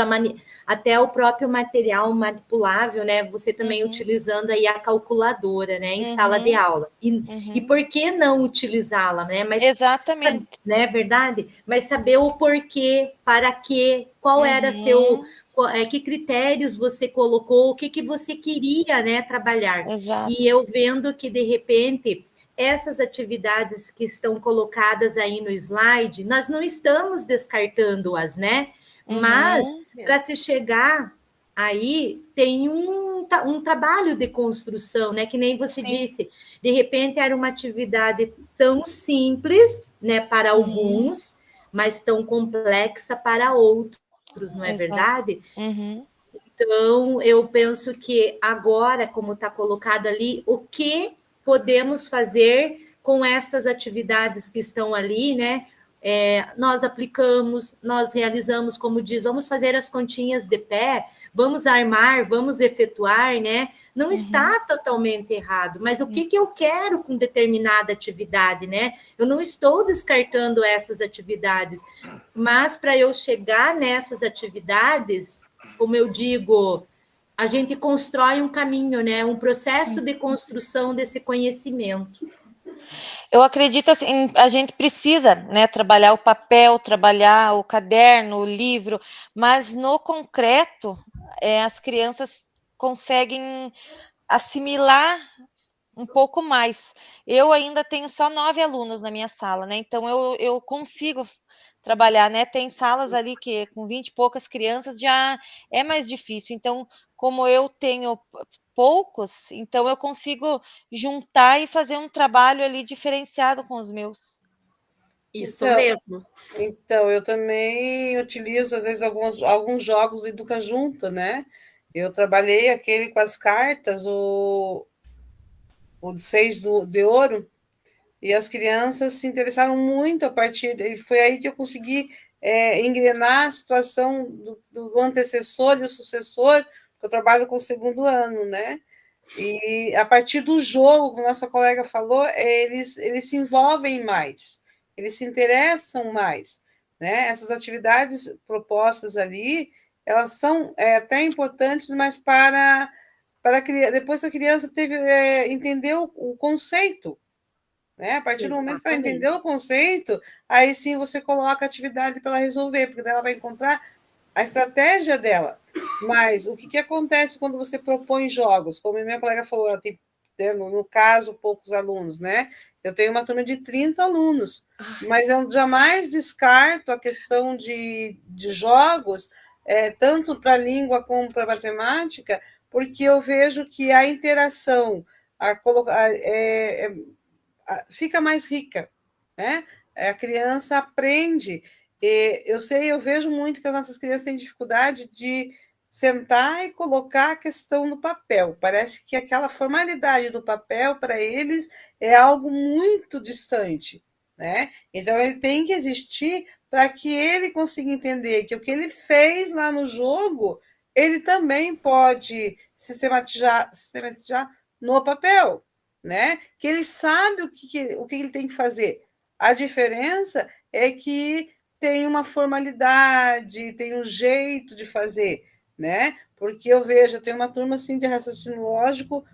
até o próprio material manipulável, né? Você também Uhum, utilizando aí a calculadora, né? Em sala de uhum, aula. E uhum. por que não utilizá-la, né? Mas Exatamente. não é verdade? Mas saber o porquê, para quê, qual era seu, Uhum, que critérios você colocou, o que, que você queria, né, trabalhar. E exato. eu vendo que, de repente, essas atividades que estão colocadas aí no slide, nós não estamos descartando-as, né? Mas, Uhum, para se chegar aí, tem um trabalho de construção, né? Que nem você sim. disse, de repente era uma atividade tão simples, né, para Uhum, alguns, mas tão complexa para outros, não é exato. verdade? Uhum. Então, eu penso que agora, como está colocado ali, o que podemos fazer com essas atividades que estão ali, né? Nós aplicamos, nós realizamos, como diz, vamos fazer as continhas de pé, vamos armar, vamos efetuar, né? Não Uhum, está totalmente errado, mas o que eu quero com determinada atividade, né? Eu não estou descartando essas atividades, mas para eu chegar nessas atividades, como eu digo, a gente constrói um caminho, né? Um processo sim. de construção desse conhecimento. Eu acredito assim, a gente precisa, né, trabalhar o papel, trabalhar o caderno, o livro, mas no concreto, as crianças conseguem assimilar um pouco mais. Eu ainda tenho só 9 alunos na minha sala, né, então eu consigo trabalhar, né, tem salas ali que com 20 e poucas crianças já é mais difícil, então, como eu tenho poucos, então eu consigo juntar e fazer um trabalho ali diferenciado com os meus. Isso Então, mesmo. eu também utilizo, às vezes, alguns jogos do Educa Junto, né? Eu trabalhei aquele com as cartas, o de seis de ouro, e as crianças se interessaram muito a partir, e foi aí que eu consegui engrenar a situação do antecessor e o sucessor, que eu trabalho com o segundo ano, né? E a partir do jogo, como nossa colega falou, eles se envolvem mais, eles se interessam mais, né? Essas atividades propostas ali, elas são até importantes, mas depois que a criança entendeu o conceito, né? A partir do momento que ela entendeu Exatamente. o conceito, aí sim você coloca a atividade para ela resolver, porque daí ela vai encontrar a estratégia dela. Mas o que acontece quando você propõe jogos? Como a minha colega falou, ela tem, no caso, poucos alunos, né? Eu tenho uma turma de 30 alunos, mas eu jamais descarto a questão de jogos, tanto para a língua como para a matemática, porque eu vejo que a interação fica mais rica, né? A criança aprende. Eu vejo muito que as nossas crianças têm dificuldade de sentar e colocar a questão no papel. Parece que aquela formalidade do papel, para eles, é algo muito distante, né? Então, ele tem que existir para que ele consiga entender que o que ele fez lá no jogo, ele também pode sistematizar no papel, né? Que ele sabe o que ele tem que fazer. A diferença é que tem uma formalidade, tem um jeito de fazer, né? Porque eu vejo, eu tenho uma turma assim de raciocínio lógico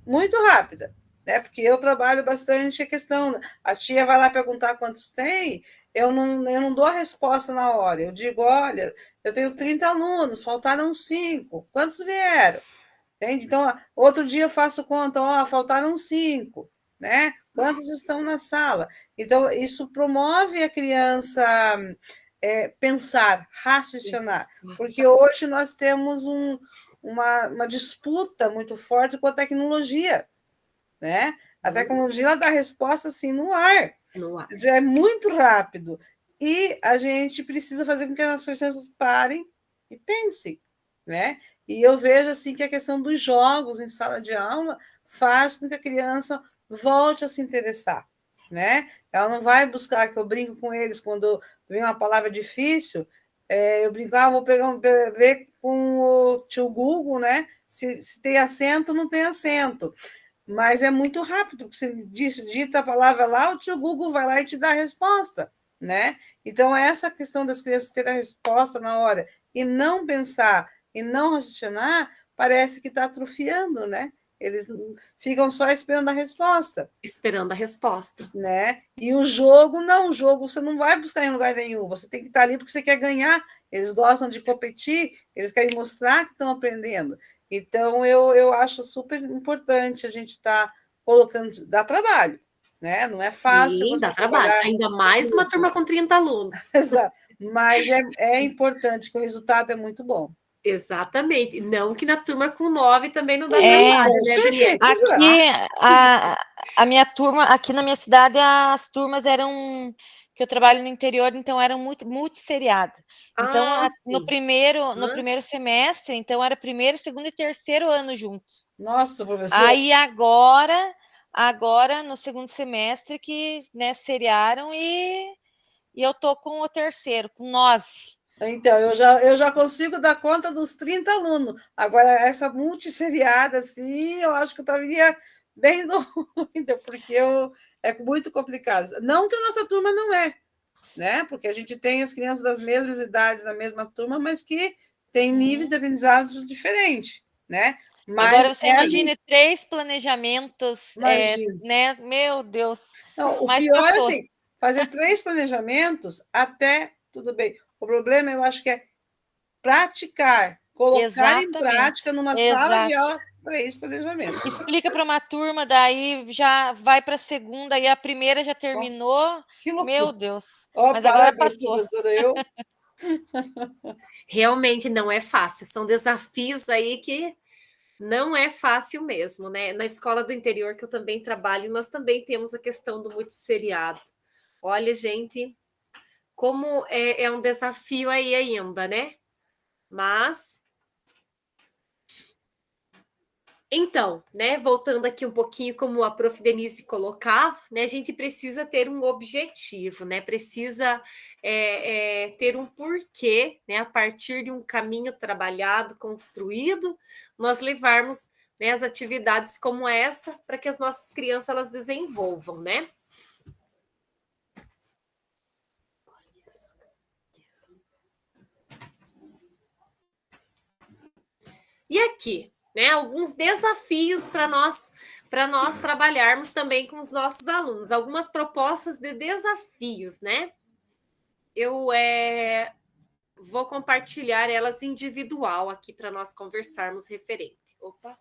muito rápida, né? Porque eu trabalho bastante a questão. A tia vai lá perguntar quantos tem, eu não dou a resposta na hora. Eu digo, olha, eu tenho 30 alunos, faltaram 5. Quantos vieram? Entende? Então, outro dia eu faço conta, faltaram 5, né? Quantos estão na sala? Então, isso promove a criança pensar, raciocinar, porque hoje nós temos uma disputa muito forte com a tecnologia, né? A tecnologia ela dá resposta assim no ar. É muito rápido. E a gente precisa fazer com que as nossas crianças parem e pensem, né? E eu vejo assim que a questão dos jogos em sala de aula faz com que a criança volte a se interessar, né? Ela não vai buscar, que eu brinco com eles quando vem uma palavra difícil, eu brinco, vou ver com o tio Google, né? Se tem acento ou não tem acento. Mas é muito rápido, porque você digita a palavra lá, o tio Google vai lá e te dá a resposta, né? Então, essa questão das crianças terem a resposta na hora e não pensar e não raciocinar, parece que está atrofiando, né? Eles ficam só esperando a resposta. Esperando a resposta. Né? E o jogo, não, o jogo você não vai buscar em lugar nenhum, você tem que estar ali porque você quer ganhar, eles gostam de competir, eles querem mostrar que estão aprendendo. Então, eu acho super importante a gente estar colocando, dá trabalho, né? Não é fácil. Sim, você dá trabalho, ainda mais uma turma com 30 alunos. Exato, mas é importante, que o resultado é muito bom. Exatamente, não que na turma com 9 também não dá trabalho, né, Daniela? Aqui, a minha turma, aqui na minha cidade, as turmas eram, que eu trabalho no interior, então eram muito multisseriado. Então, no primeiro semestre, então era primeiro, segundo e terceiro ano juntos. Nossa, professor. Aí agora no segundo semestre que, né, seriaram e eu tô com o terceiro, com 9. Então, eu já consigo dar conta dos 30 alunos. Agora, essa multisseriada, assim, eu acho que eu estaria bem doida, porque é muito complicado. Não que a nossa turma não é, né? Porque a gente tem as crianças das mesmas idades na mesma turma, mas que tem níveis de aprendizado diferentes, né? Mas agora você imagine 3 planejamentos, né? Meu Deus. Não, o mas pior passou. é assim, fazer 3 planejamentos, até tudo bem. O problema, eu acho que é praticar, colocar em prática numa sala de aula 3 planejamentos. Explica para uma turma, daí já vai para a segunda, e a primeira já terminou. Nossa, que loucura. Meu Deus. Mas agora passou. Professora, Realmente não é fácil, são desafios aí que não é fácil mesmo, né? Na escola do interior que eu também trabalho, nós também temos a questão do multisseriado. Olha, gente, como é um desafio aí ainda, né? Mas então, né, voltando aqui um pouquinho como a Prof. Denise colocava, né, a gente precisa ter um objetivo, né, precisa ter um porquê, né, a partir de um caminho trabalhado, construído, nós levarmos, né, as atividades como essa para que as nossas crianças elas desenvolvam, né? E aqui, né, alguns desafios para nós trabalharmos também com os nossos alunos, algumas propostas de desafios, né? Eu vou compartilhar elas individual aqui para nós conversarmos referente. Opa!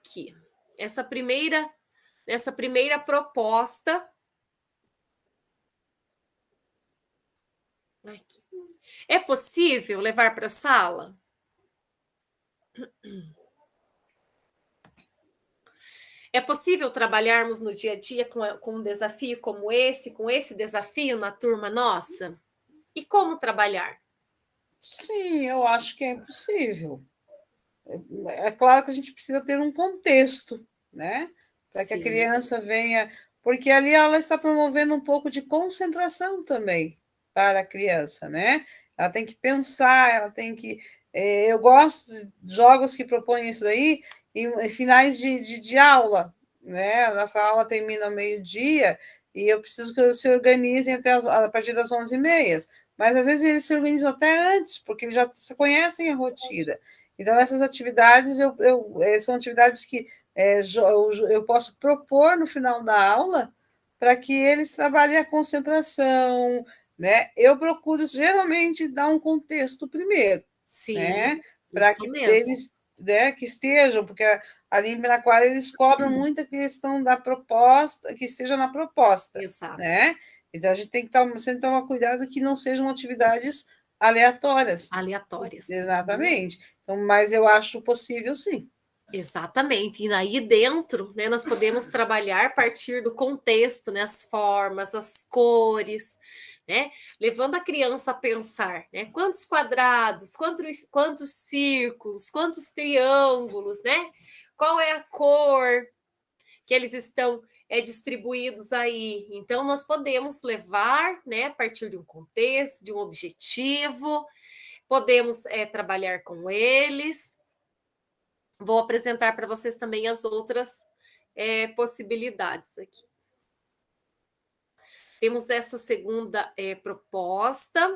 aqui, essa primeira proposta. Aqui. É possível levar para a sala? É possível trabalharmos no dia a dia com um desafio como esse, com esse desafio na turma nossa? E como trabalhar? Sim, eu acho que é possível. É claro que a gente precisa ter um contexto, né? Para que a Sim, criança venha, porque ali ela está promovendo um pouco de concentração também para a criança, né? Ela tem que pensar, ela tem que. Eu gosto de jogos que propõem isso daí em finais de aula, né? A nossa aula termina ao meio-dia e eu preciso que eles se organizem a partir das 11h30. Mas às vezes eles se organizam até antes, porque eles já se conhecem a rotina. Então, essas atividades são atividades que eu posso propor no final da aula para que eles trabalhem a concentração, né? Eu procuro geralmente dar um contexto primeiro, sim, né? Para isso que mesmo. eles, né, que estejam, porque ali em Piraquara eles cobram muito a questão da proposta, que esteja na proposta, Exato. né? Então a gente tem que sempre tomar cuidado que não sejam atividades aleatórias. Aleatórias. Exatamente. Então, mas eu acho possível, sim. Exatamente. E aí dentro, né, nós podemos trabalhar a partir do contexto, né, as formas, as cores, né, levando a criança a pensar, né, quantos quadrados, quantos círculos, quantos triângulos, né, qual é a cor que eles estão distribuídos aí. Então, nós podemos levar, né, a partir de um contexto, de um objetivo, podemos trabalhar com eles. Vou apresentar para vocês também as outras possibilidades aqui. Temos essa segunda proposta.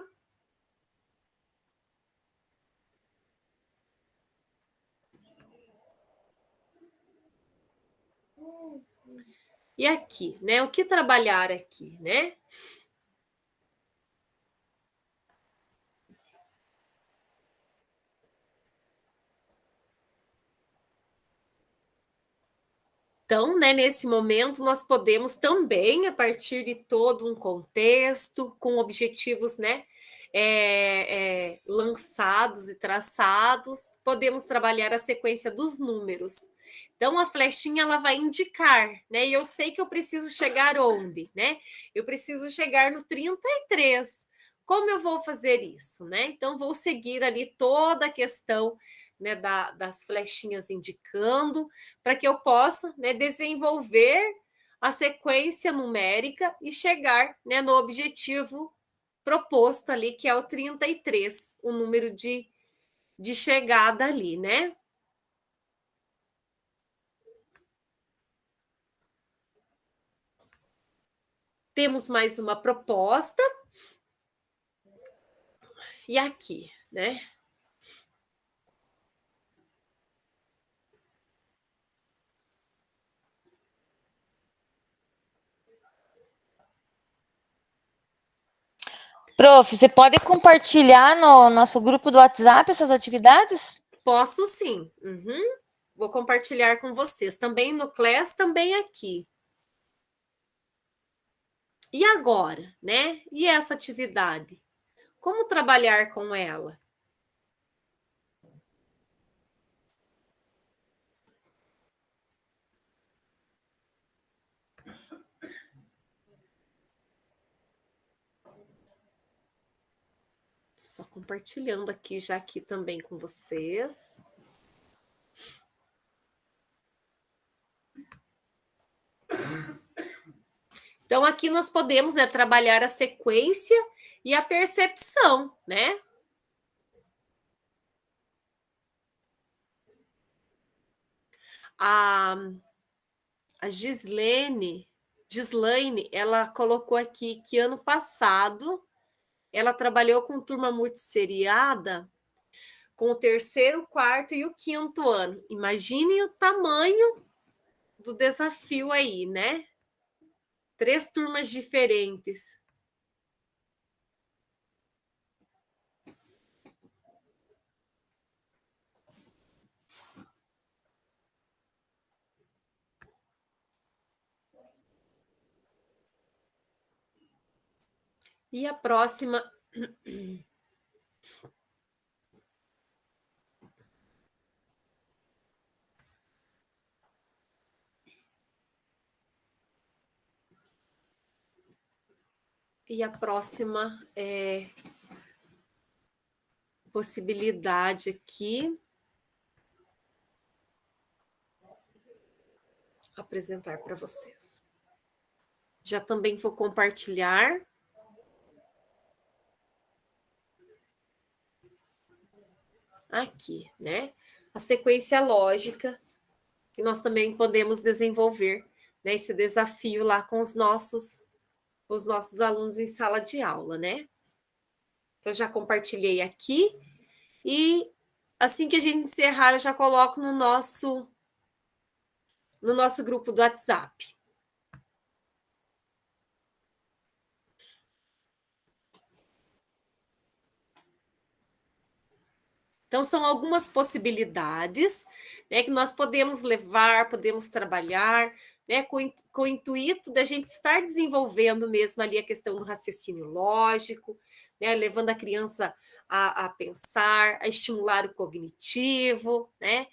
E aqui, né? O que trabalhar aqui, né? Então, né, nesse momento, nós podemos também, a partir de todo um contexto, com objetivos, né, lançados e traçados, podemos trabalhar a sequência dos números. Então, a flechinha ela vai indicar, né? E eu sei que eu preciso chegar onde, né? Eu preciso chegar no 33. Como eu vou fazer isso, né? Então, vou seguir ali toda a questão, né, das flechinhas indicando, para que eu possa, né, desenvolver a sequência numérica e chegar, né, no objetivo proposto ali, que é o 33, o número de chegada ali, né? Temos mais uma proposta. E aqui, né? Prof, você pode compartilhar no nosso grupo do WhatsApp essas atividades? Posso sim. Uhum. Vou compartilhar com vocês. Também no Class, também aqui. E agora, né? E essa atividade? Como trabalhar com ela? Só compartilhando aqui, já aqui também com vocês. Então, aqui nós podemos, né, trabalhar a sequência e a percepção, né? A Gislaine, ela colocou aqui que ano passado ela trabalhou com turma multisseriada com o terceiro, quarto e o quinto ano. Imagine o tamanho do desafio aí, né? 3 turmas diferentes. E a próxima... E a próxima possibilidade aqui. Vou apresentar para vocês. Já também vou compartilhar. Aqui, né? A sequência lógica que nós também podemos desenvolver, né? Esse desafio lá com os nossos alunos em sala de aula, né? Então, já compartilhei aqui e assim que a gente encerrar, eu já coloco no nosso grupo do WhatsApp. Então, são algumas possibilidades, né, que nós podemos levar, podemos trabalhar, né, com o intuito da gente estar desenvolvendo mesmo ali a questão do raciocínio lógico, né, levando a criança a pensar, a estimular o cognitivo, né,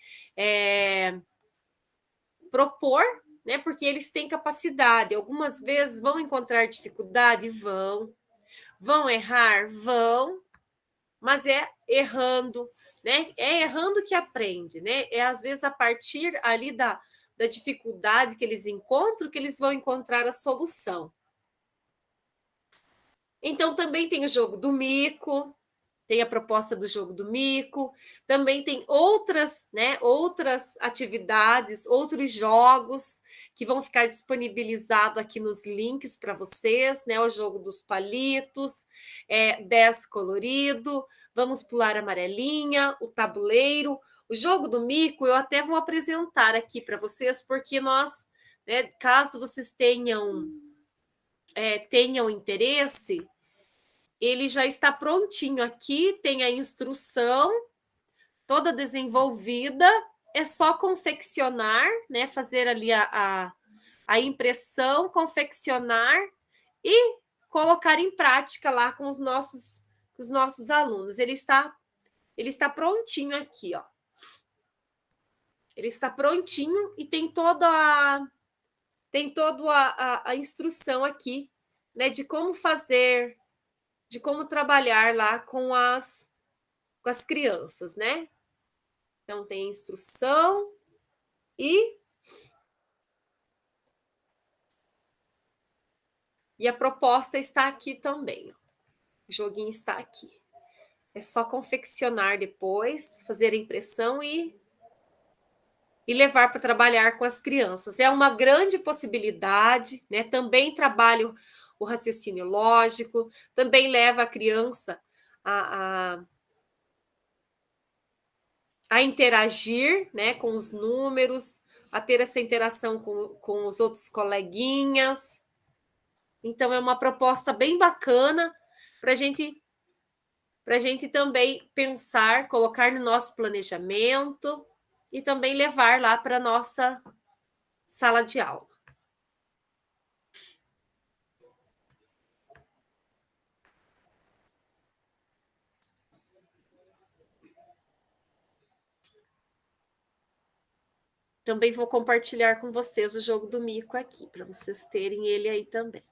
propor, né, porque eles têm capacidade. Algumas vezes vão encontrar dificuldade, vão errar, mas é errando, né? É errando que aprende, né? É às vezes a partir ali da dificuldade que eles encontram que eles vão encontrar a solução. Então também tem o jogo do mico, tem a proposta do jogo do mico, também tem outras, né, outras atividades, outros jogos que vão ficar disponibilizados aqui nos links para vocês, né, o jogo dos palitos, 10 colorido, vamos pular amarelinha, o tabuleiro, o jogo do mico eu até vou apresentar aqui para vocês, porque nós, né, caso vocês tenham interesse, ele já está prontinho aqui, tem a instrução toda desenvolvida, é só confeccionar, né? Fazer ali a impressão, confeccionar e colocar em prática lá com os nossos alunos. Ele está prontinho aqui, ó. Ele está prontinho e tem toda a instrução aqui, né? De como fazer, de como trabalhar lá com as crianças, né? Então, tem instrução e a proposta está aqui também. O joguinho está aqui. É só confeccionar depois, fazer a impressão e levar para trabalhar com as crianças. É uma grande possibilidade, né? Também trabalho o raciocínio lógico, também leva a criança a interagir, né, com os números, a ter essa interação com os outros coleguinhas. Então, é uma proposta bem bacana para a gente também pensar, colocar no nosso planejamento e também levar lá para a nossa sala de aula. Também vou compartilhar com vocês o jogo do mico aqui, para vocês terem ele aí também.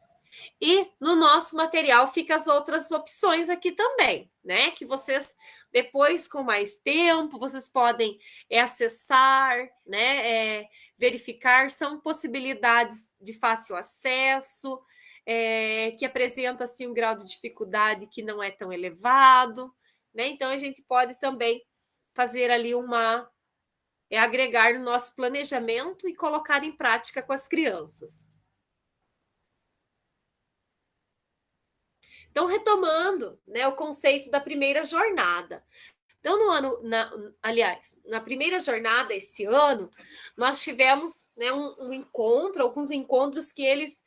E no nosso material fica as outras opções aqui também, né? Que vocês, depois, com mais tempo, vocês podem acessar, né? Verificar, são possibilidades de fácil acesso, que apresenta assim, um grau de dificuldade que não é tão elevado, né? Então, a gente pode também fazer ali agregar no nosso planejamento e colocar em prática com as crianças. Então, retomando, né, o conceito da primeira jornada. Então, na primeira jornada esse ano, nós tivemos, né, um encontro, alguns encontros que eles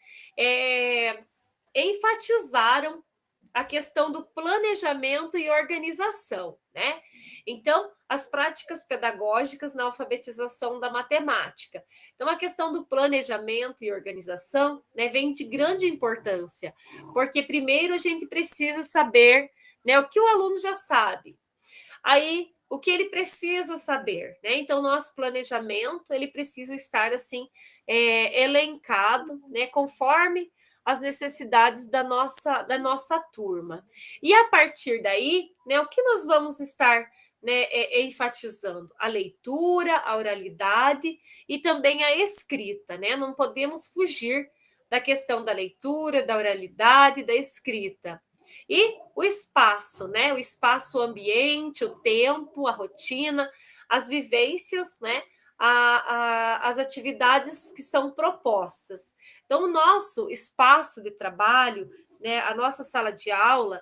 enfatizaram a questão do planejamento e organização, né? Então, as práticas pedagógicas na alfabetização da matemática. Então, a questão do planejamento e organização, né, vem de grande importância, porque primeiro a gente precisa saber, né, o que o aluno já sabe. Aí, o que ele precisa saber, né? Então, nosso planejamento, ele precisa estar, assim, elencado, né, conforme as necessidades da nossa turma. E, a partir daí, né, o que nós vamos estar, né, enfatizando? A leitura, a oralidade e também a escrita, né? Não podemos fugir da questão da leitura, da oralidade, da escrita. E o espaço, né? O espaço, o ambiente, o tempo, a rotina, as vivências, né? As atividades que são propostas. Então, o nosso espaço de trabalho, né? A nossa sala de aula,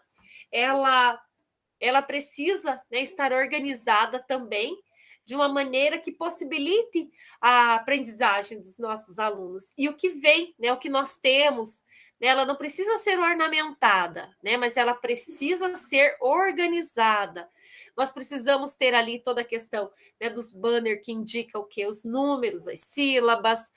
ela precisa, né, estar organizada também de uma maneira que possibilite a aprendizagem dos nossos alunos. E o que vem, né, o que nós temos, né, ela não precisa ser ornamentada, né, mas ela precisa ser organizada. Nós precisamos ter ali toda a questão, né, dos banners que indicam o quê? Os números, as sílabas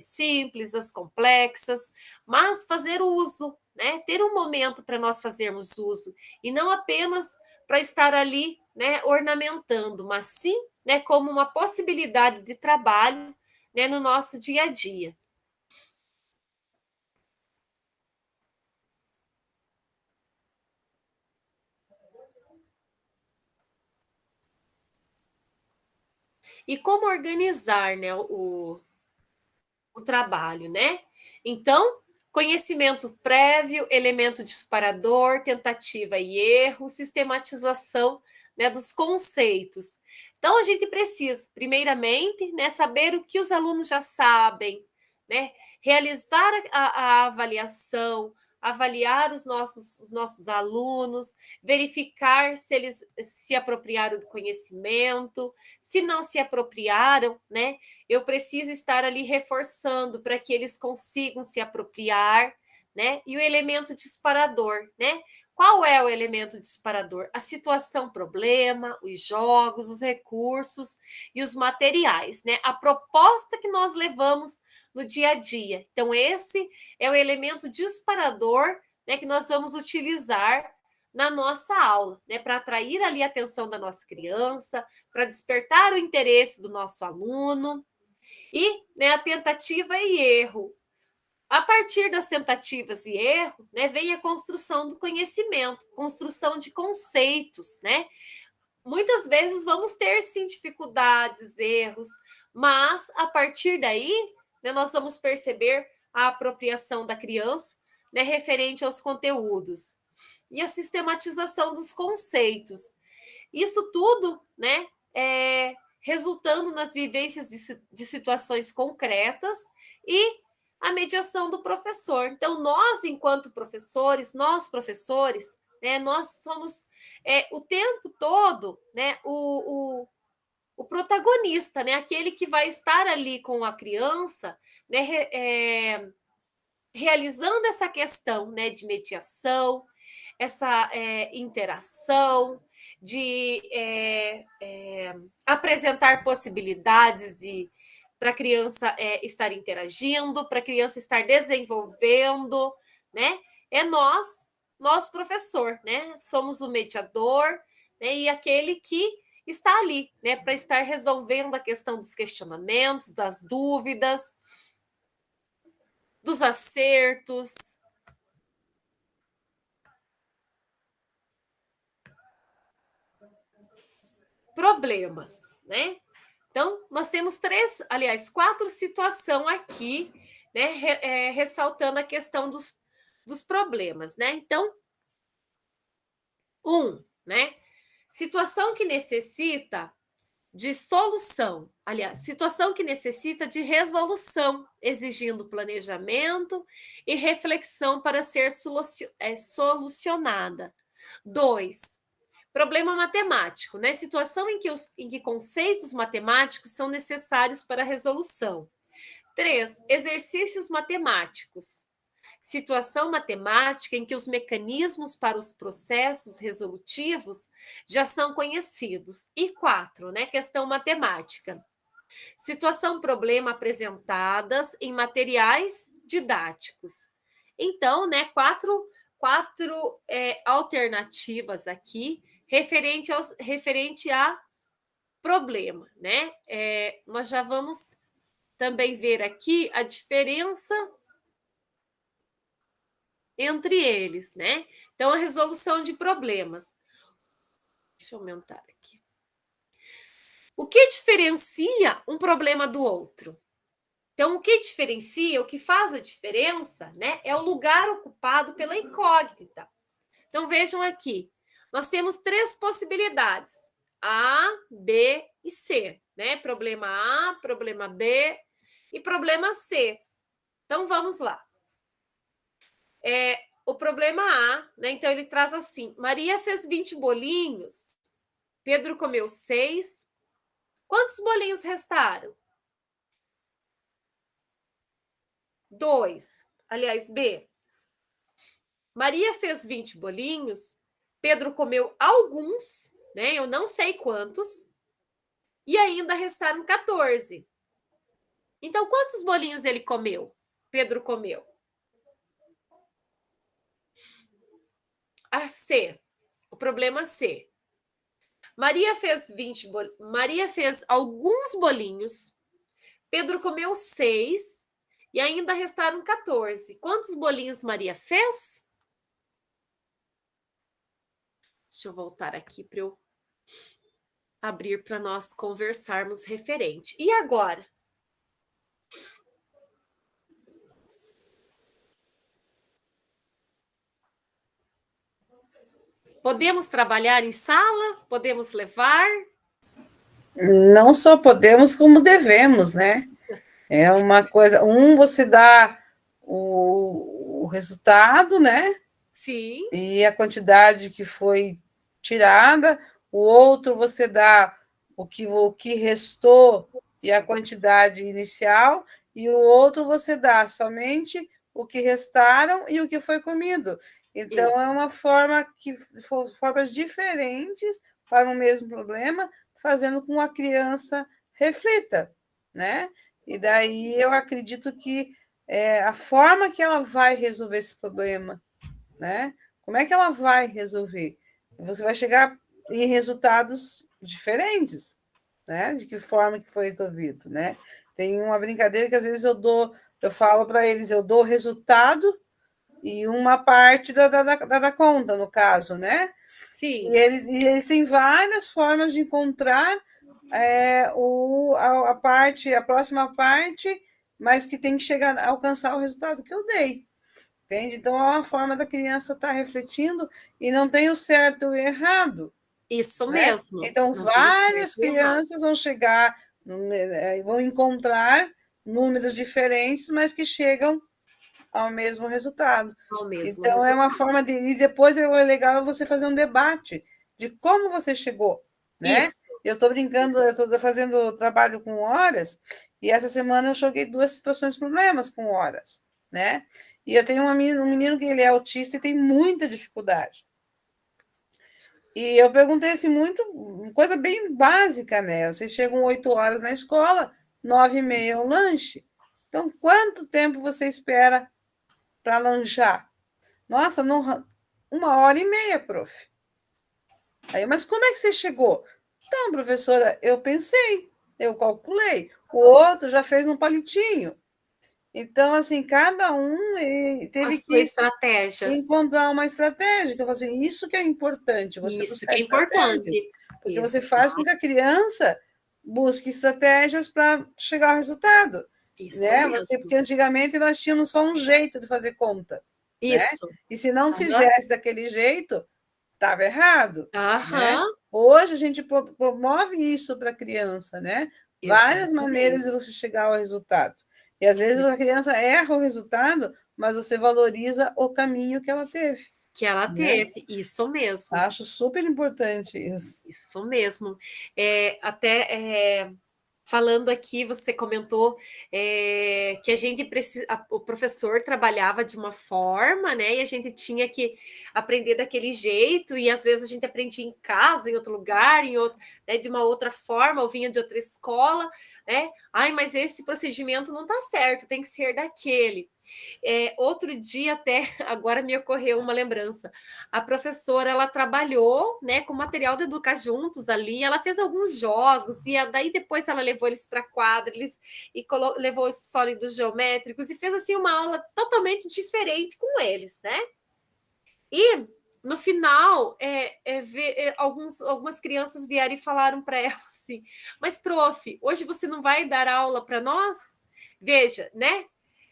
simples, as complexas, mas fazer uso, né, ter um momento para nós fazermos uso, e não apenas para estar ali, né, ornamentando, mas sim, né, como uma possibilidade de trabalho, né, no nosso dia a dia. E como organizar, né, o trabalho, né? Então, conhecimento prévio, elemento disparador, tentativa e erro, sistematização, né, dos conceitos. Então, a gente precisa, primeiramente, né, saber o que os alunos já sabem, né, realizar a avaliação, avaliar os nossos alunos, verificar se eles se apropriaram do conhecimento, se não se apropriaram, né, eu preciso estar ali reforçando para que eles consigam se apropriar, né? E o elemento disparador, né? Qual é o elemento disparador? A situação problema, os jogos, os recursos e os materiais, né? A proposta que nós levamos no dia a dia. Então, esse é o elemento disparador, né, que nós vamos utilizar na nossa aula, né, para atrair ali a atenção da nossa criança, para despertar o interesse do nosso aluno. E, né, a tentativa e erro. A partir das tentativas e erro, né, vem a construção do conhecimento, construção de conceitos, né? Muitas vezes vamos ter, sim, dificuldades, erros, mas a partir daí, né, nós vamos perceber a apropriação da criança, né, referente aos conteúdos e a sistematização dos conceitos. Isso tudo, né, resultando nas vivências de situações concretas e a mediação do professor. Então, nós, enquanto professores, né, nós somos o tempo todo, né, o protagonista, né, aquele que vai estar ali com a criança, né, realizando essa questão, né, de mediação, essa interação, de apresentar possibilidades para a criança estar interagindo, para a criança estar desenvolvendo, né? É nós professor, né? Somos o mediador, né? E aquele que está ali, né? Para estar resolvendo a questão dos questionamentos, das dúvidas, dos acertos. Problemas, né? Então, nós temos quatro situações aqui, né, ressaltando a questão dos problemas, né? Então, né, situação que necessita de solução, situação que necessita de resolução, exigindo planejamento e reflexão para ser solucionada. 2, problema matemático, né? Situação em que conceitos matemáticos são necessários para a resolução. 3, exercícios matemáticos. situação matemática em que os mecanismos para os processos resolutivos já são conhecidos. E 4, né? Questão matemática. Situação problema apresentadas em materiais didáticos. Então, né, quatro alternativas aqui referente a problema, né? Nós já vamos também ver aqui a diferença entre eles, né? Então, a resolução de problemas. Deixa eu aumentar aqui. O que diferencia um problema do outro? Então, o que diferencia, o que faz a diferença, né, é o lugar ocupado pela incógnita. Então, vejam aqui, nós temos 3 possibilidades, A, B e C, né? Problema A, problema B e problema C. Então, vamos lá. O problema A, né? Então, ele traz assim, Maria fez 20 bolinhos, Pedro comeu 6. Quantos bolinhos restaram? 2. Aliás, B. Maria fez 20 bolinhos, Pedro comeu alguns, né? Eu não sei quantos, e ainda restaram 14. Então, quantos bolinhos ele comeu? Pedro comeu. A C. O problema C. Maria fez alguns bolinhos, Pedro comeu 6 e ainda restaram 14. Quantos bolinhos Maria fez? Deixa eu voltar aqui para eu abrir para nós conversarmos referente. E agora? Podemos trabalhar em sala? Podemos levar? Não só podemos, como devemos, né? É uma coisa. Você dá o resultado, né? Sim. E a quantidade que foi tirada, o outro você dá o que restou e a quantidade inicial, e o outro você dá somente o que restaram e o que foi comido. Então, Isso. é uma forma formas diferentes para o mesmo problema, fazendo com que a criança reflita, né? E daí eu acredito que a forma que ela vai resolver esse problema, né? Como é que ela vai resolver? Você vai chegar em resultados diferentes, né? De que forma que foi resolvido, né? Tem uma brincadeira que às vezes eu falo para eles, eu dou o resultado e uma parte da conta, no caso, né? Sim. E eles têm várias formas de encontrar a próxima parte, mas que tem que chegar a alcançar o resultado que eu dei. Entende? Então, é uma forma da criança estar refletindo e não tem o certo e o errado. Isso, né? Mesmo. Então, Não várias crianças vão chegar, vão encontrar números diferentes, mas que chegam ao mesmo resultado. Então, é uma forma de. E depois é legal você fazer um debate de como você chegou. Né? Isso. Eu estou brincando, eu estou fazendo trabalho com horas, e essa semana eu joguei 2 situações problemas com horas. Né? E eu tenho um menino que ele é autista e tem muita dificuldade. E eu perguntei assim, coisa bem básica, né? Vocês chegam 8 horas na escola, 9h30 é o lanche. Então, quanto tempo você espera para lanchar? Nossa, 1h30, prof. Aí, mas como é que você chegou? Então, professora, eu pensei, eu calculei. O outro já fez um palitinho. Então, assim, cada um teve que encontrar uma estratégia. Que eu falei assim, isso que é importante, você buscar estratégias. Porque você faz com que a criança busque estratégias para chegar ao resultado. Né? Porque antigamente nós tínhamos só um jeito de fazer conta. Isso. Né? E se não fizesse daquele jeito, estava errado. Né? Hoje a gente promove isso para a criança, né? Várias maneiras de você chegar ao resultado. E às vezes a criança erra o resultado, mas você valoriza o caminho que ela teve. Isso mesmo. Acho super importante isso. Isso mesmo. falando aqui, você comentou que a gente precisa, o professor trabalhava de uma forma, né? E a gente tinha que aprender daquele jeito, e às vezes a gente aprendia em casa, em outro lugar, né, de uma outra forma, ou vinha de outra escola, né? Ai, mas esse procedimento não está certo, tem que ser daquele. Outro dia até, agora me ocorreu uma lembrança, a professora, ela trabalhou, né, com material do Educar Juntos ali, ela fez alguns jogos, e daí depois ela levou eles para a quadra, levou os sólidos geométricos, e fez assim uma aula totalmente diferente com eles, né? E no final, algumas crianças vieram e falaram para ela assim, mas prof, hoje você não vai dar aula para nós? Veja, né?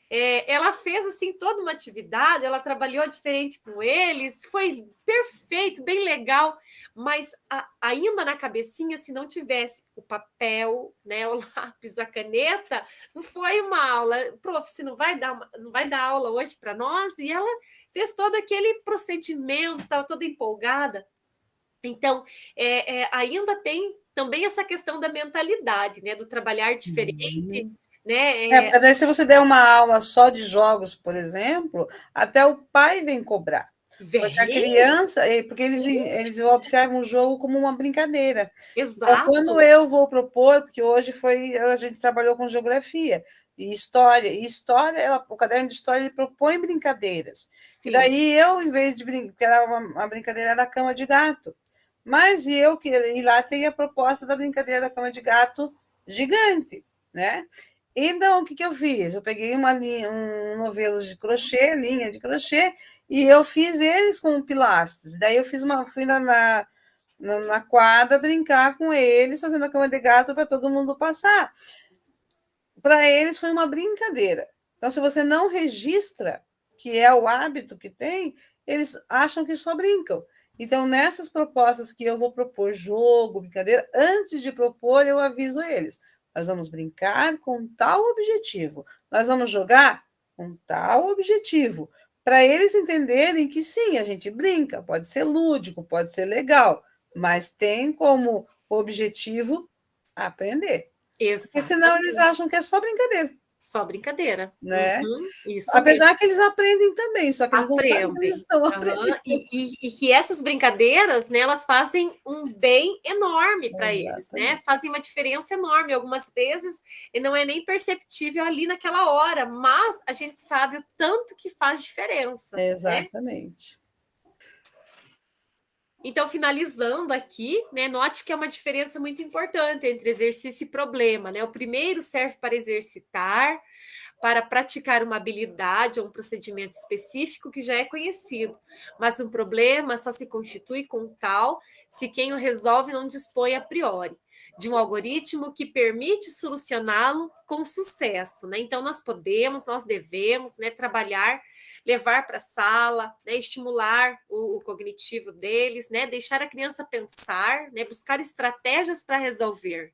Ela fez assim toda uma atividade, ela trabalhou diferente com eles, foi perfeito, bem legal, mas ainda na cabecinha, se não tivesse o papel, né, o lápis, a caneta, não foi uma aula. Prof, você não vai dar aula hoje para nós? E ela fez todo aquele procedimento, estava toda empolgada. Então, ainda tem também essa questão da mentalidade, né, do trabalhar diferente. Né? Daí, se você der uma aula só de jogos, por exemplo, até o pai vem cobrar. Porque a criança, porque eles observam o jogo como uma brincadeira. Exato. Então, quando eu vou propor, porque hoje a gente trabalhou com geografia e história, o caderno de história ele propõe brincadeiras. Sim. E daí eu, em vez de brincar, uma brincadeira da cama de gato, e lá tem a proposta da brincadeira da cama de gato gigante, né? Então, o que eu fiz? Eu peguei um novelo de crochê, linha de crochê, e eu fiz eles com pilastros. Daí eu fui na quadra brincar com eles, fazendo a cama de gato para todo mundo passar. Para eles foi uma brincadeira. Então, se você não registra, que é o hábito que tem, eles acham que só brincam. Então, nessas propostas que eu vou propor jogo, brincadeira, antes de propor, eu aviso eles. Nós vamos brincar com tal objetivo. Nós vamos jogar com tal objetivo. Para eles entenderem que sim, a gente brinca, pode ser lúdico, pode ser legal, mas tem como objetivo aprender. Exatamente. Porque senão eles acham que é só brincadeira. Só brincadeira. Né? Isso apesar mesmo. que eles aprendem também, só que eles não sabem que eles estão aprendendo. E que essas brincadeiras, né, elas fazem um bem enorme para eles, né? Fazem uma diferença enorme. Algumas vezes e não é nem perceptível ali naquela hora, mas a gente sabe o tanto que faz diferença. Exatamente. Né? Então, finalizando aqui, né, note que é uma diferença muito importante entre exercício e problema, né? O primeiro serve para exercitar, para praticar uma habilidade ou um procedimento específico que já é conhecido, mas um problema só se constitui com tal se quem o resolve não dispõe a priori de um algoritmo que permite solucioná-lo com sucesso, né? Então, nós devemos, né, trabalhar, levar para a sala, né, estimular o cognitivo deles, né, deixar a criança pensar, né, buscar estratégias para resolver.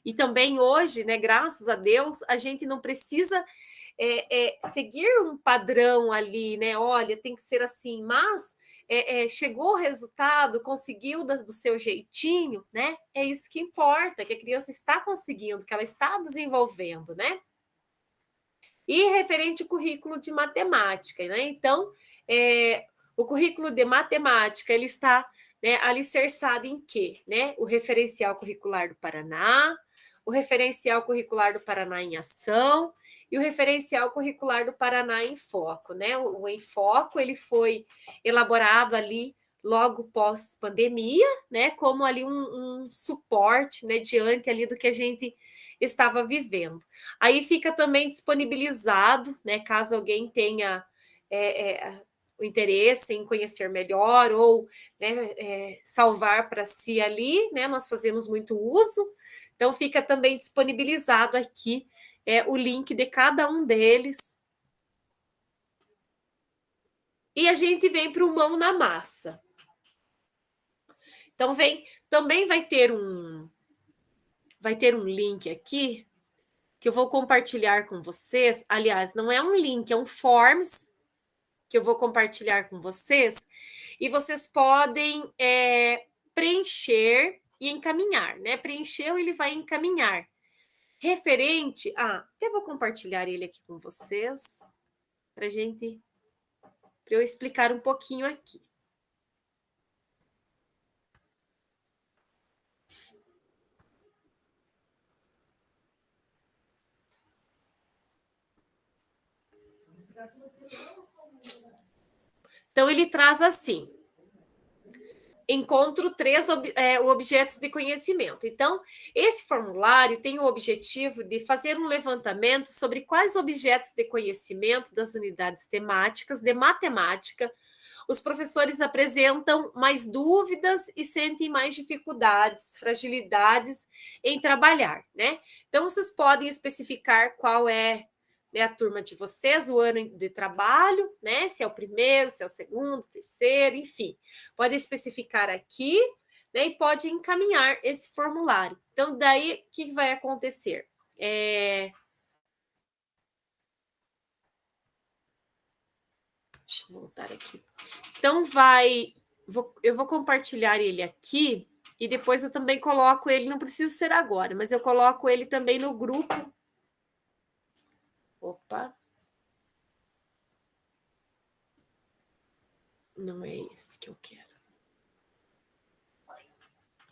E também hoje, né, graças a Deus, a gente não precisa seguir um padrão ali, né? Olha, tem que ser assim, mas chegou o resultado, conseguiu do seu jeitinho, né? É isso que importa, que a criança está conseguindo, que ela está desenvolvendo, né? E referente ao currículo de matemática, né? Então, o currículo de matemática, ele está, né, alicerçado em quê? Né? O referencial curricular do Paraná, o referencial curricular do Paraná em Ação e o referencial curricular do Paraná em Foco, né? O Em Foco, ele foi elaborado ali logo pós-pandemia, né? Como ali um suporte, né? Diante ali do que a gente estava vivendo. Aí fica também disponibilizado, né? Caso alguém tenha o interesse em conhecer melhor ou, né, salvar para si ali, né? Nós fazemos muito uso. Então, fica também disponibilizado aqui o link de cada um deles. E a gente vem para o Mão na Massa. Então, também vai ter um link aqui que eu vou compartilhar com vocês. Aliás, não é um link, é um Forms que eu vou compartilhar com vocês. E vocês podem preencher e encaminhar, né? Preencheu, ele vai encaminhar. referente a... Até vou compartilhar ele aqui com vocês, para eu explicar um pouquinho aqui. Então, ele traz assim: encontro 3 objetos de conhecimento. Então, esse formulário tem o objetivo de fazer um levantamento sobre quais objetos de conhecimento das unidades temáticas de matemática os professores apresentam mais dúvidas e sentem mais dificuldades, fragilidades em trabalhar, né? Então, vocês podem especificar qual é, né, a turma de vocês, o ano de trabalho, né? Se é o primeiro, se é o segundo, terceiro, enfim. Pode especificar aqui, né? E pode encaminhar esse formulário. Então, daí, o que vai acontecer? Deixa eu voltar aqui. Então, eu vou compartilhar ele aqui e depois eu também coloco ele, não precisa ser agora, mas eu coloco ele também no grupo. Opa. Não é esse que eu quero.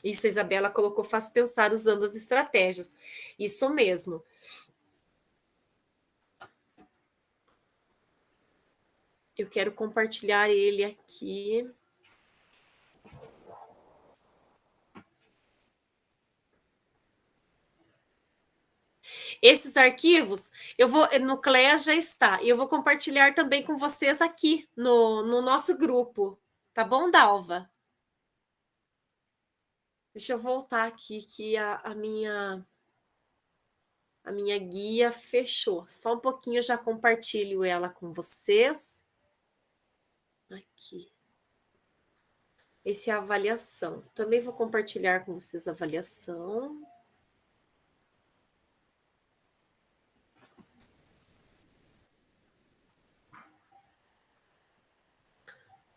Isso, a Isabela colocou, faz pensar usando as estratégias. Isso mesmo. Eu quero compartilhar ele aqui. Esses arquivos, no CLEA já está, e eu vou compartilhar também com vocês aqui no nosso grupo. Tá bom, Dalva? Deixa eu voltar aqui, que a minha guia fechou. Só um pouquinho eu já compartilho ela com vocês. Aqui. Esse é a avaliação. Também vou compartilhar com vocês a avaliação.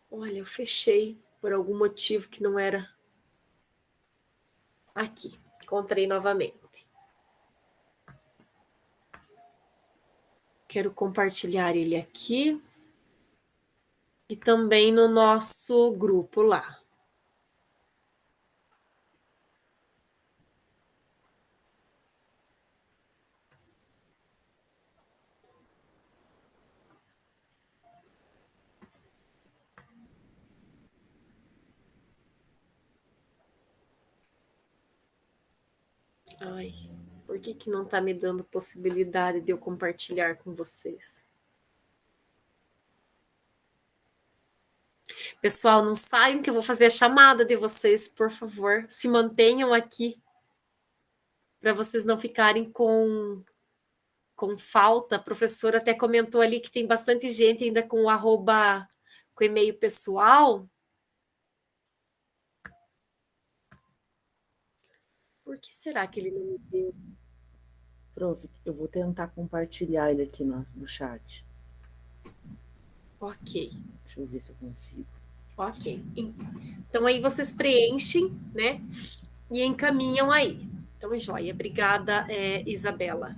Olha, eu fechei por algum motivo que não era. Aqui, encontrei novamente. Quero compartilhar ele aqui. E também no nosso grupo lá. Ai, por que não está me dando possibilidade de eu compartilhar com vocês? Pessoal, não saiam que eu vou fazer a chamada de vocês, por favor. Se mantenham aqui para vocês não ficarem com falta. A professora até comentou ali que tem bastante gente ainda com o arroba, com e-mail pessoal. Por que será que ele não me deu? Prof, eu vou tentar compartilhar ele aqui no chat. Ok. Deixa eu ver se eu consigo. Ok. Então, aí vocês preenchem, né? E encaminham aí. Então, joia. Obrigada, Isabela.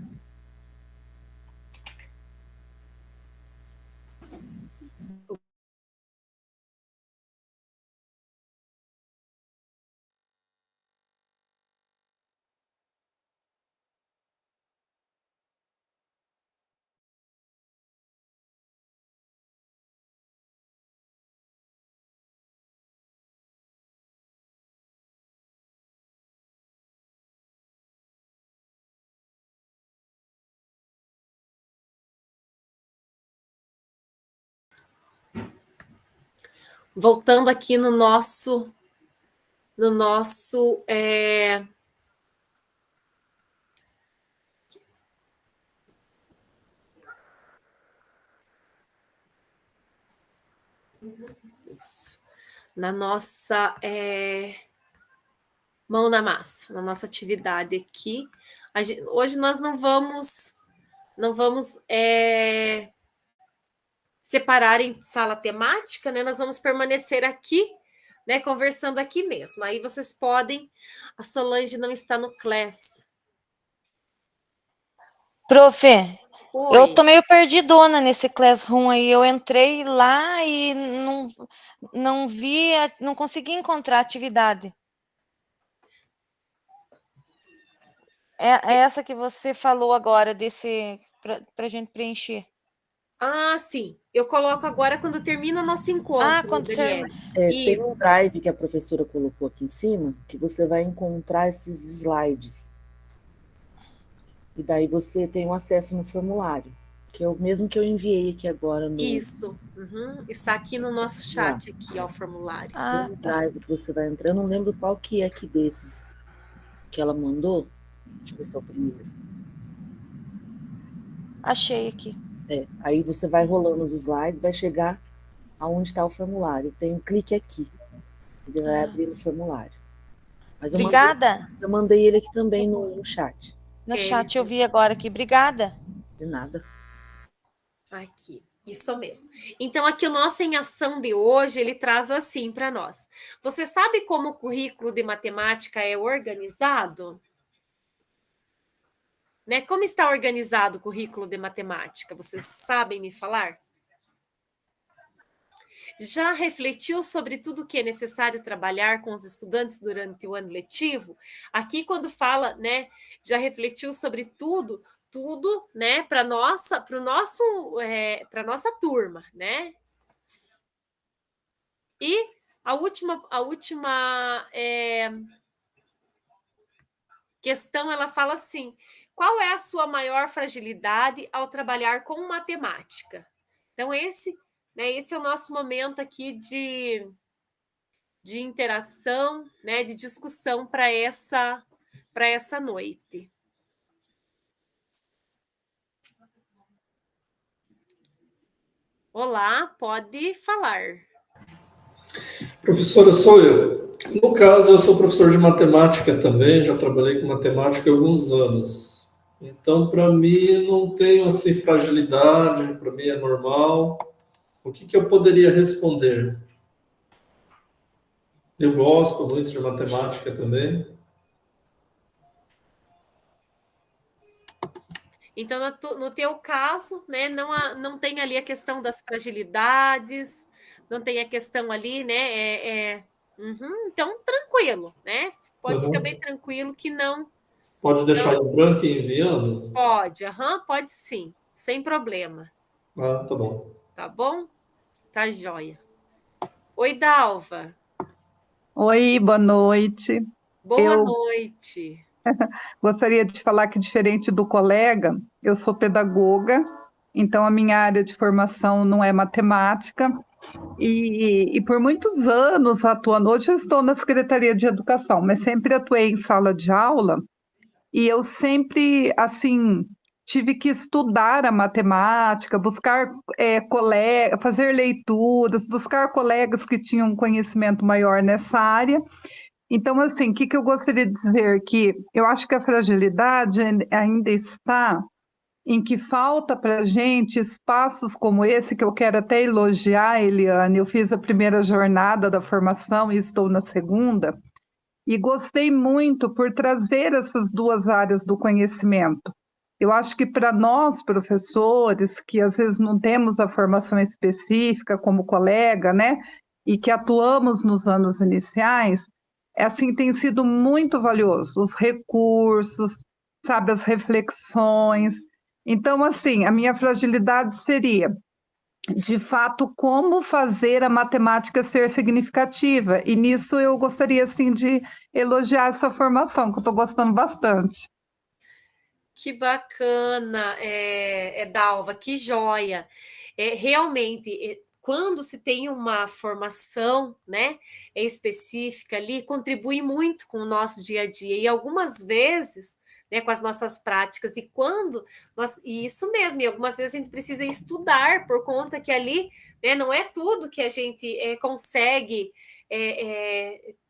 Voltando aqui no nosso isso, na nossa mão na massa, na nossa atividade aqui. Hoje nós não vamos separar em sala temática, né? Nós vamos permanecer aqui, né? Conversando aqui mesmo. Aí vocês podem. A Solange não está no class. Prof, eu Oi. tô meio perdidona nesse Classroom aí. Eu entrei lá e não vi, não consegui encontrar a atividade. É essa que você falou agora, para gente preencher. Ah, sim. Eu coloco agora quando termina o nosso encontro, Quando Daniela. Tem um Isso. drive que a professora colocou aqui em cima, que você vai encontrar esses slides. E daí você tem um acesso no formulário, que é o mesmo que eu enviei aqui agora no Isso. Uhum. Está aqui no nosso lá. chat, aqui, ó, o formulário. Tem um drive que você vai entrar, eu não lembro qual que é aqui desses que ela mandou. Deixa eu ver se é o primeiro. Achei aqui. Aí você vai rolando os slides, vai chegar aonde está o formulário. Tem um clique aqui. Ele vai abrir no formulário. Mas Obrigada. eu mandei ele aqui também no chat. No chat eu vi agora aqui. Obrigada. De nada. Aqui, isso mesmo. Então, aqui o nosso Em Ação de hoje, ele traz assim para nós. Você sabe como o currículo de matemática é organizado? Né? Como está organizado o currículo de matemática? Vocês sabem me falar? Já refletiu sobre tudo o que é necessário trabalhar com os estudantes durante o ano letivo? Aqui, quando fala, né, já refletiu sobre tudo, né, para nossa turma, né? E a última questão, ela fala assim: qual é a sua maior fragilidade ao trabalhar com matemática? Então, esse é o nosso momento aqui de interação, né, de discussão para essa noite. Olá, pode falar. Professora, sou eu. No caso, eu sou professor de matemática também, já trabalhei com matemática há alguns anos. Então, para mim, não tenho assim fragilidade, para mim é normal. O que eu poderia responder? Eu gosto muito de matemática também. Então, no teu caso, né, não tem ali a questão das fragilidades, não tem a questão ali, né? Então, tranquilo, né? Pode ficar bem tranquilo que não. Pode deixar Não em branco e enviando? pode, pode sim, sem problema. Ah, tá bom. Tá bom? Tá joia. Oi, Dalva. Oi, boa noite. Boa Eu noite. gostaria de falar que, diferente do colega, eu sou pedagoga, então a minha área de formação não é matemática, e por muitos anos atuando, hoje eu estou na Secretaria de Educação, mas sempre atuei em sala de aula, e eu sempre, assim, tive que estudar a matemática, buscar fazer leituras, buscar colegas que tinham um conhecimento maior nessa área. Então, assim, o que eu gostaria de dizer? Que eu acho que a fragilidade ainda está em que falta para a gente espaços como esse, que eu quero até elogiar, Eliane. Eu fiz a primeira jornada da formação e estou na segunda, e gostei muito por trazer essas duas áreas do conhecimento. Eu acho que para nós, professores, que às vezes não temos a formação específica como colega, né, e que atuamos nos anos iniciais, assim, tem sido muito valioso, os recursos, sabe, as reflexões. Então, assim, a minha fragilidade seria, de fato, como fazer a matemática ser significativa. E nisso eu gostaria, assim, de elogiar essa formação, que eu estou gostando bastante. Que bacana, Dalva, que joia. Realmente, quando se tem uma formação, né, específica ali, contribui muito com o nosso dia a dia. E algumas vezes, né, com as nossas práticas, e isso mesmo, e algumas vezes a gente precisa estudar por conta que ali, né, não é tudo que a gente consegue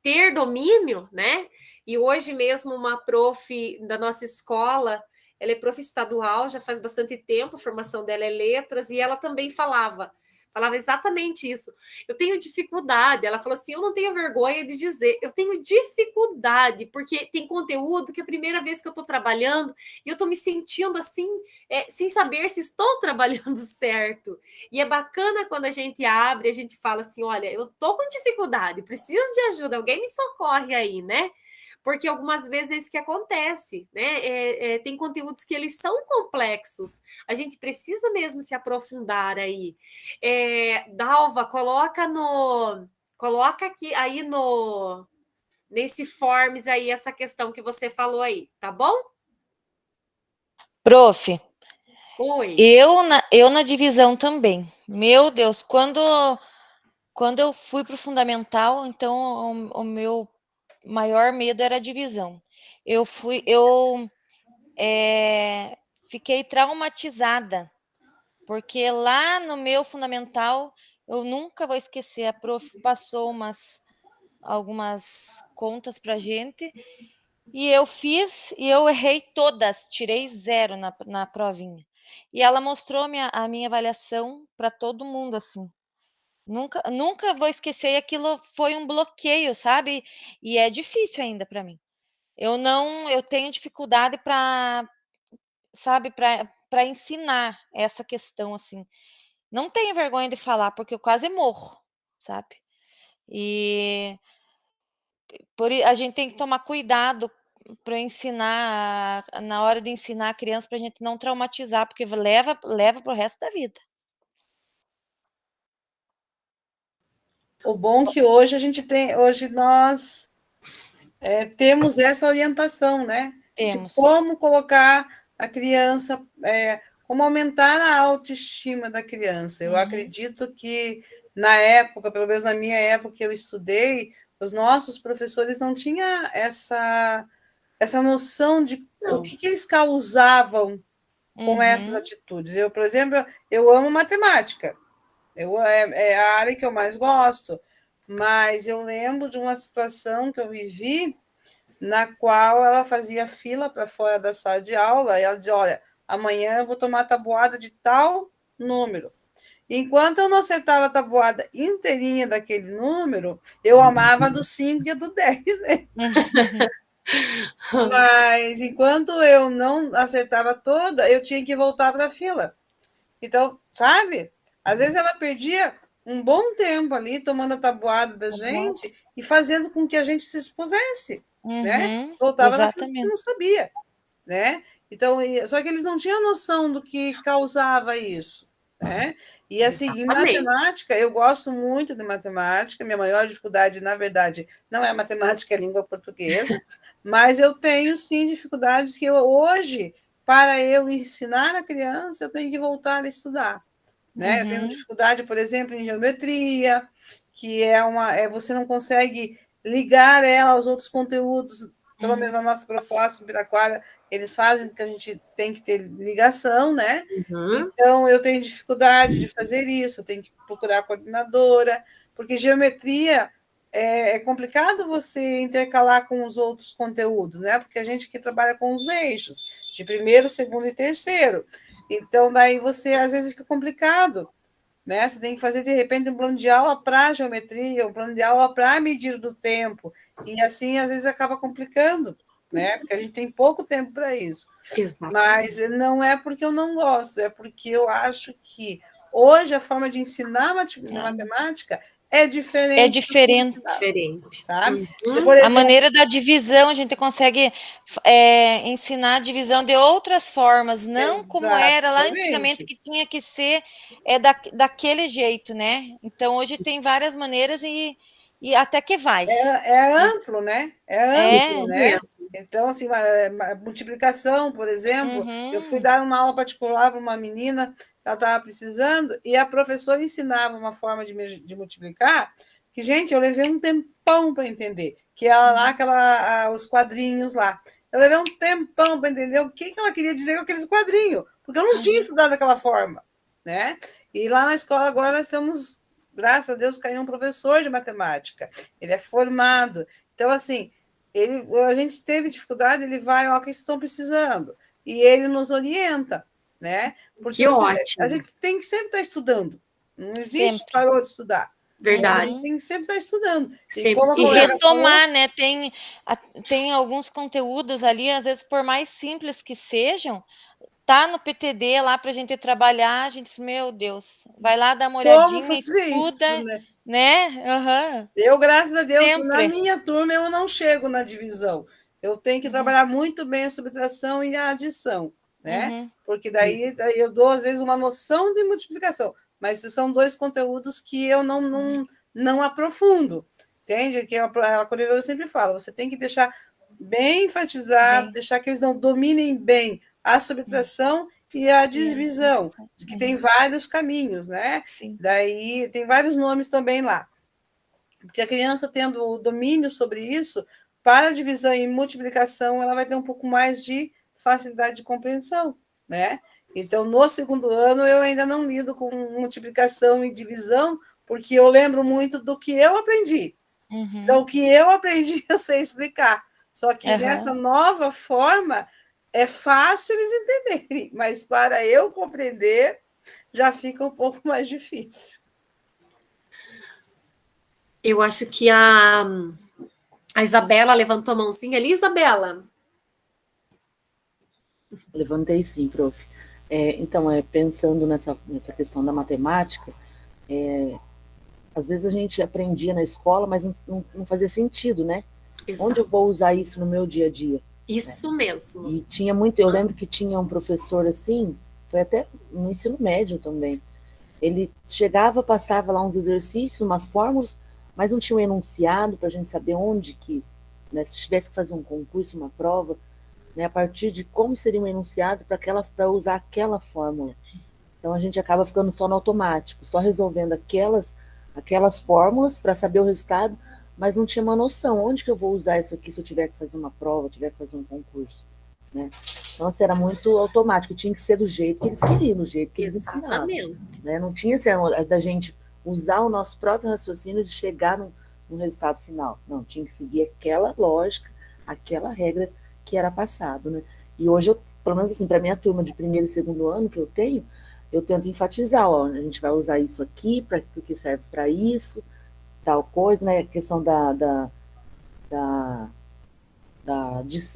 ter domínio, né? E hoje mesmo uma prof da nossa escola, ela é prof estadual, já faz bastante tempo, a formação dela é letras, e ela também falava falava exatamente isso. Eu tenho dificuldade. Ela falou assim: eu não tenho vergonha de dizer, eu tenho dificuldade, porque tem conteúdo que é a primeira vez que eu estou trabalhando e eu estou me sentindo assim, sem saber se estou trabalhando certo. E é bacana quando a gente abre, a gente fala assim: olha, eu estou com dificuldade, preciso de ajuda, alguém me socorre aí, né? Porque algumas vezes é isso que acontece, né? Tem conteúdos que eles são complexos, a gente precisa mesmo se aprofundar aí. Dalva, coloca aqui aí nesse Forms aí essa questão que você falou aí, tá bom? Prof, Oi. eu na divisão também. Meu Deus, quando eu fui para o fundamental, então o meu maior medo era a divisão. Eu fiquei traumatizada, porque lá no meu fundamental, eu nunca vou esquecer, a prof passou algumas contas para a gente, e eu fiz, e eu errei todas, tirei 0 na provinha. E ela mostrou a minha avaliação para todo mundo, assim. Nunca vou esquecer, e aquilo foi um bloqueio, sabe? E é difícil ainda para mim. Eu tenho dificuldade para, sabe, para ensinar essa questão, assim. Não tenho vergonha de falar, porque eu quase morro, sabe? E a gente tem que tomar cuidado para ensinar, na hora de ensinar a criança, para a gente não traumatizar, porque leva para o resto da vida. O bom é que hoje nós temos essa orientação, né? Temos. De como colocar a criança, como aumentar a autoestima da criança. Eu acredito que na época, pelo menos na minha época que eu estudei, os nossos professores não tinham essa noção de o que eles causavam com essas atitudes. Eu, por exemplo, eu amo matemática. É a área que eu mais gosto, mas eu lembro de uma situação que eu vivi na qual ela fazia fila para fora da sala de aula e ela dizia: olha, amanhã eu vou tomar tabuada de tal número. Enquanto eu não acertava a tabuada inteirinha daquele número, eu amava do 5 e do 10, né? Mas enquanto eu não acertava toda, eu tinha que voltar para a fila. Então, sabe? Às vezes ela perdia um bom tempo ali tomando a tabuada da gente e fazendo com que a gente se expusesse, né? Voltava na frente e não sabia, né? Então, só que eles não tinham noção do que causava isso, né? E assim, em matemática, eu gosto muito de matemática, minha maior dificuldade, na verdade, não é matemática, é língua portuguesa, mas eu tenho, sim, dificuldades que hoje, para eu ensinar a criança, eu tenho que voltar a estudar, né? Eu tenho dificuldade, por exemplo, em geometria, que você não consegue ligar ela aos outros conteúdos, pelo menos na nossa proposta em Piraquara, eles fazem que a gente tem que ter ligação, né? Então, eu tenho dificuldade de fazer isso, eu tenho que procurar a coordenadora, porque geometria é complicado você intercalar com os outros conteúdos, né? Porque a gente aqui trabalha com os eixos, de primeiro, segundo e terceiro. Então, daí você, às vezes, fica complicado, né? Você tem que fazer, de repente, um plano de aula para geometria, um plano de aula para medir do tempo, e assim, às vezes, acaba complicando, né? Porque a gente tem pouco tempo para isso. Exatamente. Mas não é porque eu não gosto, é porque eu acho que hoje a forma de ensinar matemática é diferente. É diferente. Sabe? A maneira da divisão, a gente consegue ensinar a divisão de outras formas, não como era lá antigamente, que tinha que ser daquele jeito, né? Então, hoje tem várias maneiras e até que vai. É amplo, né? É amplo, né? Então, assim, multiplicação, por exemplo, eu fui dar uma aula particular para uma menina que ela estava precisando e a professora ensinava uma forma de multiplicar que, gente, eu levei um tempão para entender, que era lá os quadrinhos lá. Eu levei um tempão para entender o que ela queria dizer com aqueles quadrinhos, porque eu não tinha estudado daquela forma, né? E lá na escola agora nós estamos, graças a Deus, caiu um professor de matemática. Ele é formado. Então, assim, a gente teve dificuldade, ele vai, ó, o que vocês estão precisando? E ele nos orienta, né? Porque Que ótimo. A gente tem que sempre estar estudando, Não existe Sempre. parou de estudar. Verdade. A gente tem que sempre estar estudando. Sempre como a E colega retomar, né? Tem alguns conteúdos ali, às vezes, por mais simples que sejam, tá no PTD lá para a gente trabalhar, a gente, meu Deus, vai lá dar uma como olhadinha, fazer estuda, isso, né? né? Aham. Eu, graças a Deus, na Sempre. minha turma, eu não chego na divisão. Eu tenho que trabalhar muito bem a subtração e a adição, né? Uhum. Porque daí eu dou, às vezes, uma noção de multiplicação, mas são dois conteúdos que eu não aprofundo, entende? Que a coordenadora sempre fala, você tem que deixar bem enfatizado, deixar que eles não dominem bem a subtração e a divisão, que tem vários caminhos, né? Sim. Daí tem vários nomes também lá. Porque a criança tendo o domínio sobre isso, para a divisão e multiplicação, ela vai ter um pouco mais de facilidade de compreensão, né? Então, no segundo ano, eu ainda não lido com multiplicação e divisão, porque eu lembro muito do que eu aprendi. Então, o que eu aprendi, eu sei explicar. Só que nessa nova forma, é fácil eles entenderem, mas para eu compreender, já fica um pouco mais difícil. Eu acho que a Isabela levantou a mãozinha ali, Isabela. Levantei sim, prof. Então, pensando nessa questão da matemática, às vezes a gente aprendia na escola, mas não fazia sentido, né? Exato. Onde eu vou usar isso no meu dia a dia? Isso mesmo. E tinha muito, eu lembro que tinha um professor assim, foi até no ensino médio também. Ele chegava, passava lá uns exercícios, umas fórmulas, mas não tinha um enunciado para a gente saber onde que, né, se tivesse que fazer um concurso, uma prova, né, a partir de como seria um enunciado para usar aquela fórmula. Então a gente acaba ficando só no automático, só resolvendo aquelas fórmulas para saber o resultado, mas não tinha uma noção, onde que eu vou usar isso aqui se eu tiver que fazer uma prova, tiver que fazer um concurso, né? Então, assim, era muito automático, tinha que ser do jeito que eles queriam, do jeito que eles ensinavam. Né? Não tinha assim, da gente usar o nosso próprio raciocínio de chegar no resultado final. Não, tinha que seguir aquela lógica, aquela regra que era passado, né? E hoje, pelo menos assim, para minha turma de primeiro e segundo ano que eu tento enfatizar, ó, a gente vai usar isso aqui, porque serve para isso, tal coisa, né? A questão da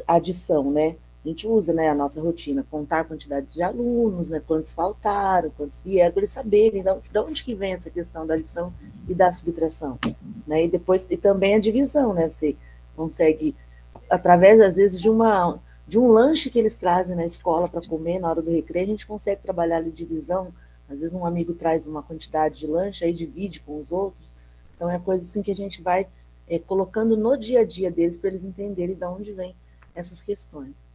adição, né? A gente usa, né, a nossa rotina, contar a quantidade de alunos, né, quantos faltaram, quantos vieram, para eles saberem de onde que vem essa questão da adição e da subtração, né? E também a divisão, né? Você consegue, através, às vezes, de um lanche que eles trazem na escola para comer na hora do recreio, a gente consegue trabalhar a divisão. Às vezes um amigo traz uma quantidade de lanche, aí divide com os outros. Então é coisa assim que a gente vai colocando no dia a dia deles para eles entenderem de onde vem essas questões.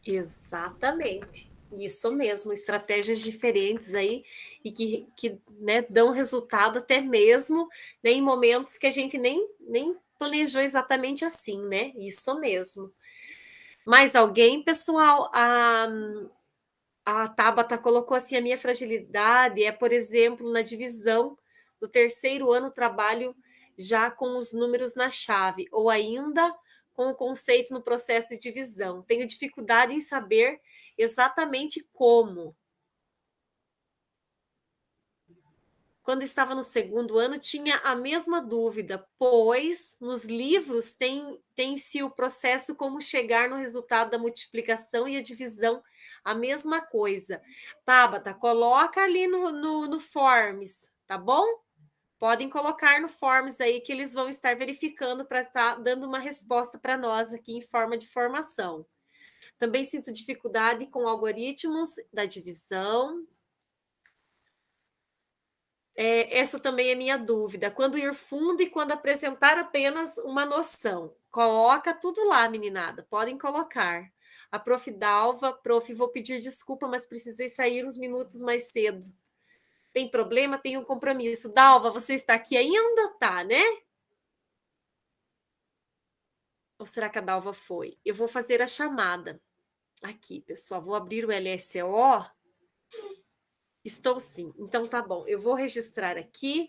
Exatamente. Isso mesmo, estratégias diferentes aí e que né, dão resultado até mesmo, né, em momentos que a gente nem planejou exatamente assim, né? Isso mesmo. Mais alguém, pessoal? A Tabata colocou assim, a minha fragilidade é, por exemplo, na divisão do terceiro ano trabalho já com os números na chave, ou ainda com o conceito no processo de divisão. Tenho dificuldade em saber exatamente como. Quando estava no segundo ano, tinha a mesma dúvida, pois nos livros tem-se o processo como chegar no resultado da multiplicação e a divisão, a mesma coisa. Tabata, coloca ali no Forms, tá bom? Podem colocar no Forms aí que eles vão estar verificando para estar dando uma resposta para nós aqui em forma de formação. Também sinto dificuldade com algoritmos da divisão. Essa também é minha dúvida. Quando ir fundo e quando apresentar apenas uma noção. Coloca tudo lá, meninada. Podem colocar. A prof. Dalva, prof, vou pedir desculpa, mas precisei sair uns minutos mais cedo. Tem problema? Tem um compromisso. Dalva, você está aqui ainda? Tá, né? Ou será que a Dalva foi? Eu vou fazer a chamada. Aqui, pessoal. Vou abrir o LSO. Estou sim. Então, tá bom. Eu vou registrar aqui.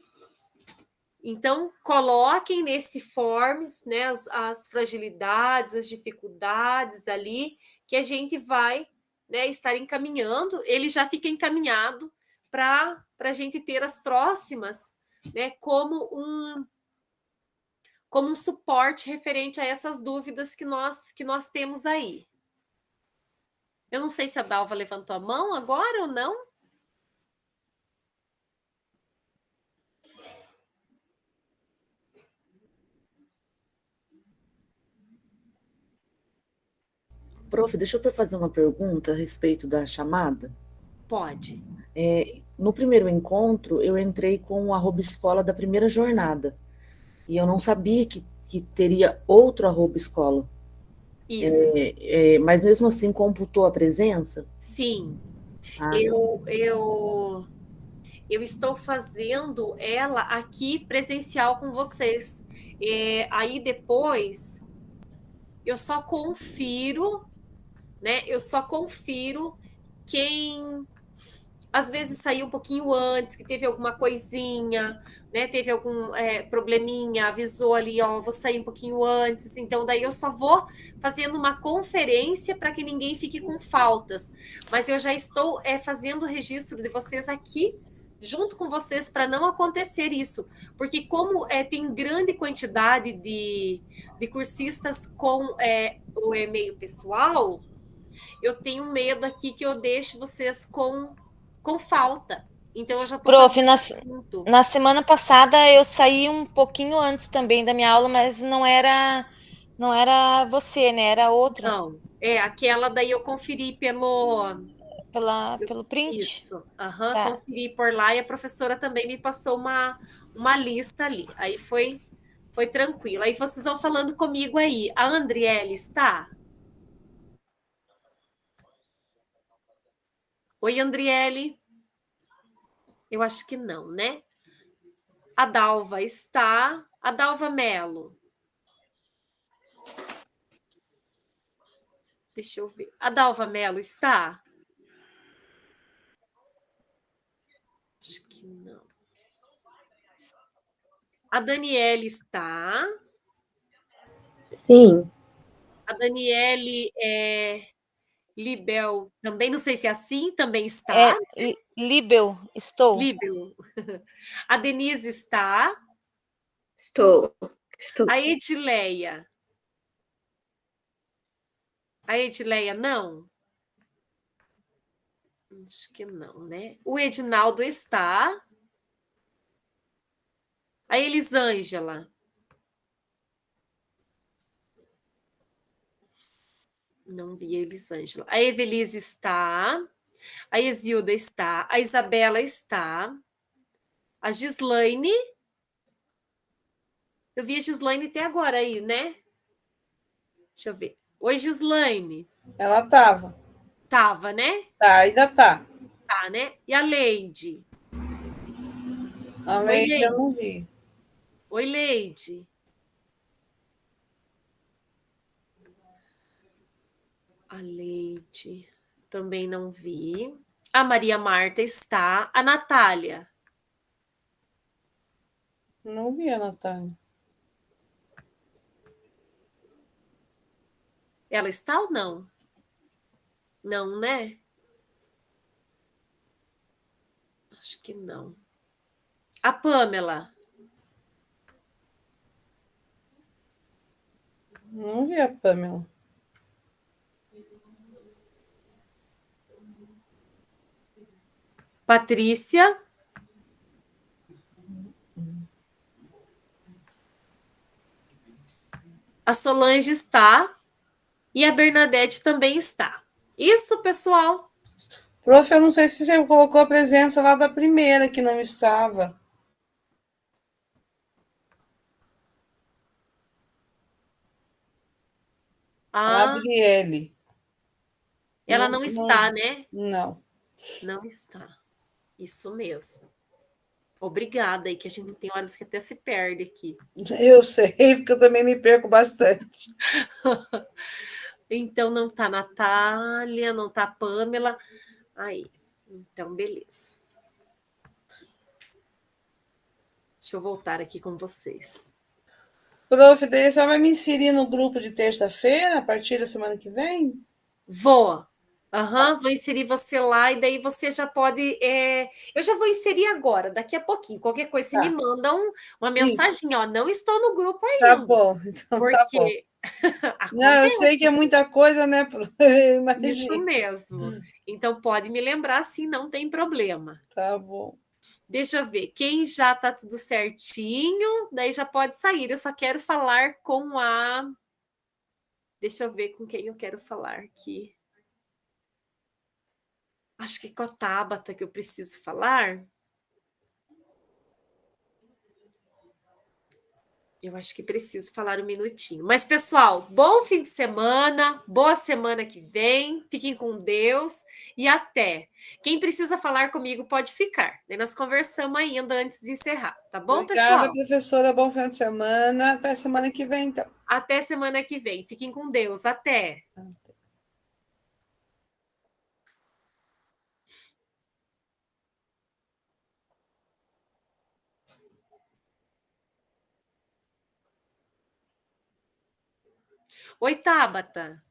Então, coloquem nesse Forms, né, as fragilidades, as dificuldades ali, que a gente vai, né, estar encaminhando. Ele já fica encaminhado para para a gente ter as próximas, né, como um suporte referente a essas dúvidas que nós temos aí. Eu não sei se a Dalva levantou a mão agora ou não. Prof, deixa eu fazer uma pergunta a respeito da chamada. Pode. No primeiro encontro, eu entrei com o @escola da primeira jornada. E eu não sabia que teria outro @escola. Isso. Mas mesmo assim, computou a presença? Sim. Ah, Eu estou fazendo ela aqui presencial com vocês. Aí depois eu só confiro, né? Eu só confiro quem às vezes saiu um pouquinho antes, que teve alguma coisinha, né? Teve algum probleminha, avisou ali, ó, vou sair um pouquinho antes. Então, daí eu só vou fazendo uma conferência para que ninguém fique com faltas. Mas eu já estou fazendo o registro de vocês aqui, junto com vocês, para não acontecer isso. Porque como tem grande quantidade de cursistas com o e-mail pessoal, eu tenho medo aqui que eu deixe vocês com falta. Então eu já estou Prof, junto. na semana passada eu saí um pouquinho antes também da minha aula, mas não era você, né? Era outra. Não, aquela daí eu conferi pelo print. Isso. Tá. Conferi por lá e a professora também me passou uma lista ali. Aí foi tranquilo. Aí vocês vão falando comigo aí. A Andriele está? Oi, Andriele. Eu acho que não, né? A Dalva está. A Dalva Mello. Deixa eu ver. A Dalva Mello está? Acho que não. A Daniele está? Sim. A Daniele Libel, também não sei se é assim, também está. Libel, estou. Libel. A Denise está? Estou. A Edileia? A Edileia não? Acho que não, né? O Edinaldo está? A Elisângela? Não vi a Elisângela. A Evelise está? A Exilda está? A Isabela está? A Gislaine? Eu vi a Gislaine até agora aí, né? Deixa eu ver. Oi, Gislaine. Ela estava. Tava, né? Tá, ainda tá. Tá, né? E a Leide? A Leide eu não vi. Oi, Leide. A Leide também não vi. A Maria Marta está. A Natália? Não vi a Natália. Ela está ou não? Não, né? Acho que não. A Pamela? Não vi a Pamela. Patrícia? A Solange está. E a Bernadette também está. Isso, pessoal. Prof, eu não sei se você colocou a presença lá da primeira, que não estava. A Adriele. Ela não está, né? Não. Não está. Isso mesmo. Obrigada aí, que a gente tem horas que até se perde aqui. Eu sei, porque eu também me perco bastante. Então, não está Natália, não está Pamela. Aí, então, beleza. Deixa eu voltar aqui com vocês. Prof, você vai me inserir no grupo de terça-feira, a partir da semana que vem? Vou. Aham, vou inserir você lá e daí você já pode. Eu já vou inserir agora, daqui a pouquinho. Qualquer coisa, você me Tá, manda uma isso, mensagem, ó. Não estou no grupo tá ainda, bom, então tá bom. porque Não, eu sei que é acontece. muita coisa, né? Eu Isso imagino. mesmo. Então pode me lembrar, sim, não tem problema. Tá bom. Deixa eu ver, quem já tá tudo certinho, daí já pode sair. Eu só quero falar com a. Deixa eu ver com quem eu quero falar aqui. Acho que com a Tabata que eu preciso falar. Eu acho que preciso falar um minutinho. Mas, pessoal, bom fim de semana, boa semana que vem, fiquem com Deus e até. Quem precisa falar comigo pode ficar, né? Nós conversamos ainda antes de encerrar, tá bom, Obrigada, pessoal? professora. Bom fim de semana. Até semana que vem, então. Até semana que vem. Fiquem com Deus. Até. Oi, Tabata.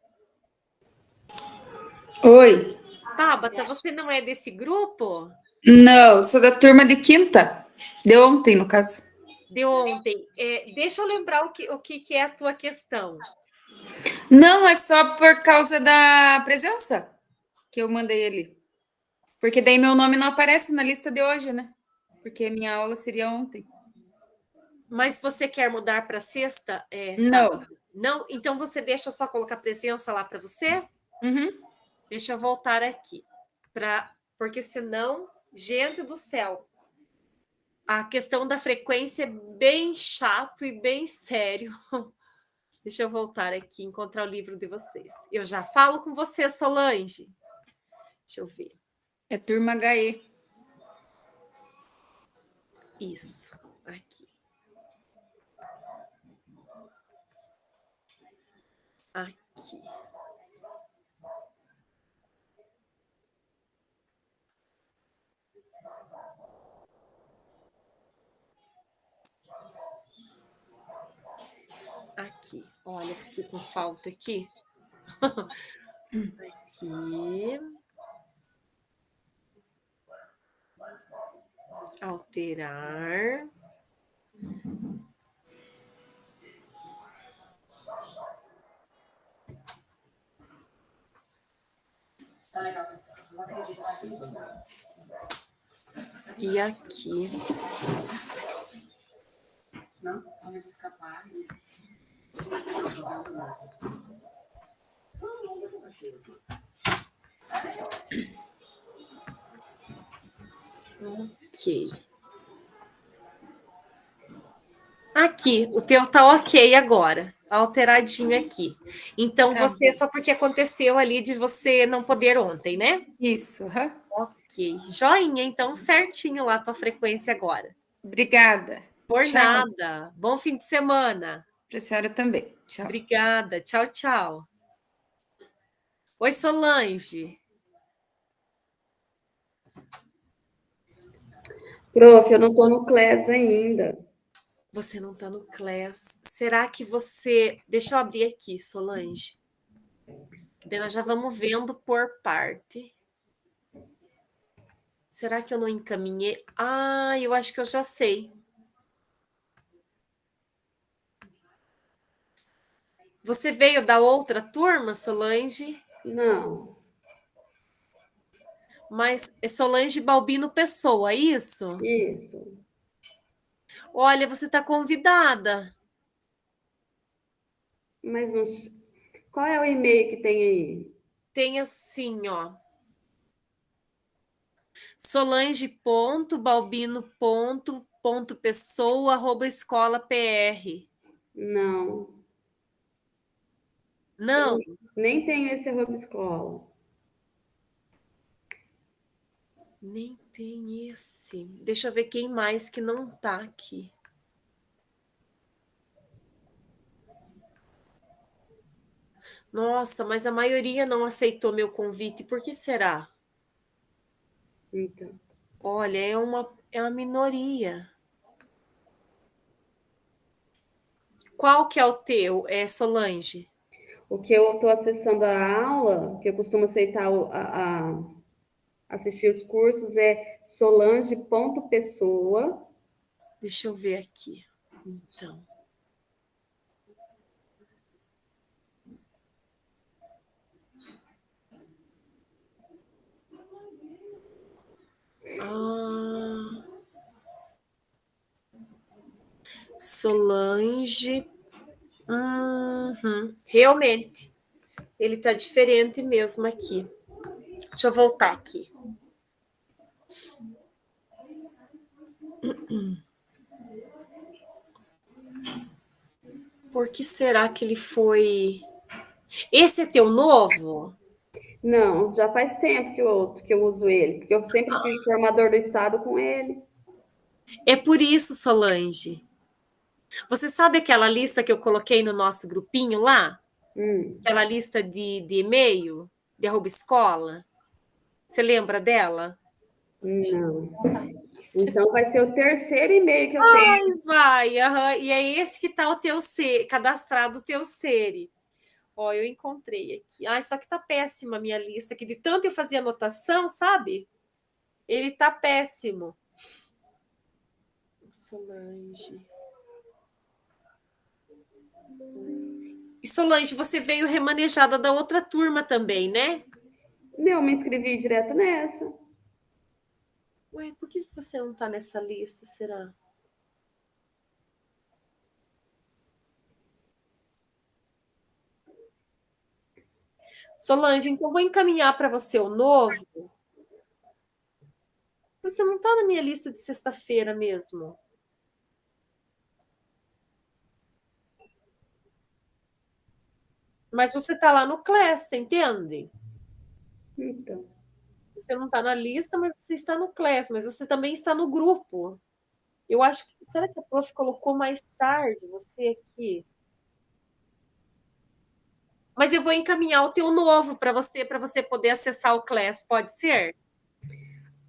Oi. Tabata, você não é desse grupo? Não, sou da turma de quinta. De ontem, no caso. De ontem. Deixa eu lembrar o que é a tua questão. Não, é só por causa da presença que eu mandei ele. Porque daí meu nome não aparece na lista de hoje, né? Porque minha aula seria ontem. Mas você quer mudar para sexta, Não. Tabata? Não? Então você deixa eu só colocar presença lá para você? Uhum. Deixa eu voltar aqui. Porque senão, gente do céu, a questão da frequência é bem chato e bem sério. Deixa eu voltar aqui, encontrar o livro de vocês. Eu já falo com você, Solange. Deixa eu ver. É turma HE. Isso, aqui. Aqui. Aqui. Olha, fiquei com falta aqui. Aqui. Alterar. E aqui. Não, vamos escapar. Ok. Aqui, o teu tá ok agora, alteradinho aqui. Então, Tá você, bom. só porque aconteceu ali de você não poder ontem, né? Isso, uhum. Ok. Joinha, então, certinho lá a tua frequência agora. Obrigada. Por Tchau. nada. Bom fim de semana. Para a senhora também. Tchau. Obrigada. Tchau, tchau. Oi, Solange. Prof, eu não estou no CLES ainda. Você não está no CLES. Será que você... Deixa eu abrir aqui, Solange. Daí nós já vamos vendo por parte. Será que eu não encaminhei? Ah, eu acho que eu já sei. Você veio da outra turma, Solange? Não. Mas é Solange Balbino Pessoa, isso? Isso. Olha, você está convidada. Mas não... Qual é o e-mail que tem aí? Tem assim, ó. solange.balbino.pessoa@escola.pr. Não. Não, Nem tenho esse arroba escola. nem tem esse. Deixa eu ver quem mais que não tá aqui. Nossa, mas a maioria não aceitou meu convite. Por que será? Então. Olha, é uma minoria. Qual que é o teu, Solange? O que eu estou acessando a aula, que eu costumo aceitar assistir os cursos, é solange.pessoa. Deixa eu ver aqui. Então. Solange. Realmente. Ele está diferente mesmo aqui. Deixa eu voltar aqui. Por que será que ele foi... Esse é teu novo? Não, já faz tempo que eu uso ele, porque eu sempre fiz formador do Estado com ele. É por isso, Solange. Você sabe aquela lista que eu coloquei no nosso grupinho lá? Aquela lista de e-mail, de @escola? Você lembra dela? Não. Então vai ser o terceiro e-mail que eu tenho. Vai. E é esse que está o teu cadastrado, o teu Seri. Ó, eu encontrei aqui. Só que tá péssima a minha lista, que de tanto eu fazia anotação, sabe? Ele tá péssimo. Solange. E Solange, você veio remanejada da outra turma também, né? Não, me inscrevi direto nessa. Ué, por que você não tá nessa lista, será? Solange, então vou encaminhar para você o novo. Você não tá na minha lista de sexta-feira mesmo. Mas você tá lá no Class, você entende? Então. Você não está na lista, mas você está no Class, mas você também está no grupo. Eu acho que... Será que a prof colocou mais tarde você aqui? Mas eu vou encaminhar o teu novo para você poder acessar o Class, pode ser?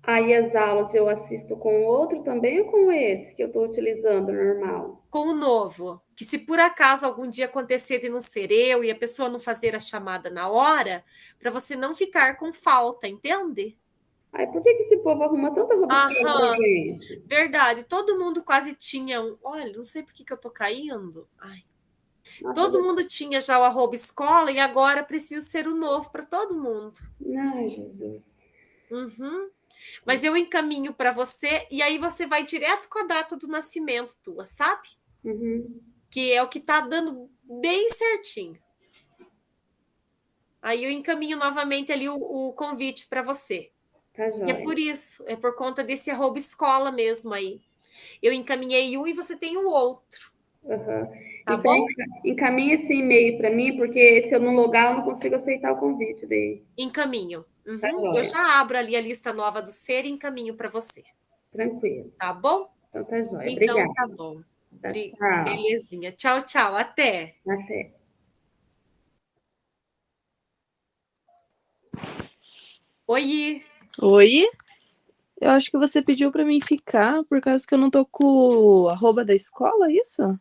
Aí as aulas eu assisto com o outro também ou com esse que eu estou utilizando normal? Com o novo. Que se por acaso algum dia acontecer de não ser eu e a pessoa não fazer a chamada na hora, para você não ficar com falta, entende? Por que esse povo arruma tanta roupa pra gente? Verdade, todo mundo quase tinha um... Olha, não sei por que eu tô caindo. Todo mundo tinha já o @escola e agora precisa ser o novo para todo mundo. Ai, Jesus. Mas eu encaminho para você e aí você vai direto com a data do nascimento tua, sabe? Que é o que tá dando bem certinho. Aí eu encaminho novamente ali o convite para você. Tá joia. E é por isso, é por conta desse @escola mesmo aí. Eu encaminhei um e você tem o outro. Tá então, bom? Encaminha esse e-mail para mim, porque se eu não logar, eu não consigo aceitar o convite daí. Encaminho. Tá Eu já abro ali a lista nova do Ser e encaminho para você. Tranquilo. Tá bom? Então tá joia. Então Obrigada. tá bom. Tá, tchau. Belezinha. Tchau, tchau. Até. Até. Oi. Oi? Eu acho que você pediu para mim ficar por causa que eu não tô com o @ da escola, é isso?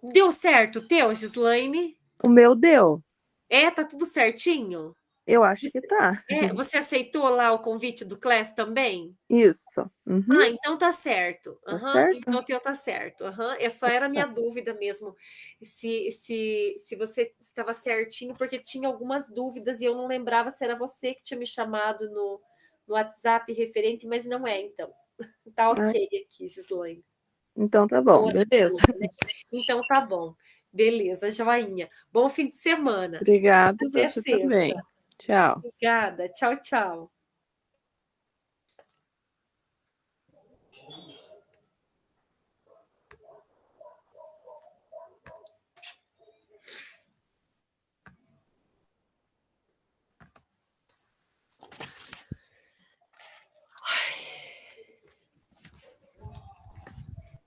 Deu certo o teu, Gislaine? O meu deu. Tá tudo certinho? Eu acho que tá. Você aceitou lá o convite do Class também? Isso. Então tá certo. Tá certo? Então o teu tá certo. Essa era a minha dúvida mesmo. Se você estava certinho, porque tinha algumas dúvidas e eu não lembrava se era você que tinha me chamado no WhatsApp referente, mas não é, então. Tá ok aqui, Gislaine. Então tá bom, beleza. Então tá bom. Beleza, joinha. Bom fim de semana. Obrigada, Até você sexta. também. Tchau. Obrigada. Tchau, tchau.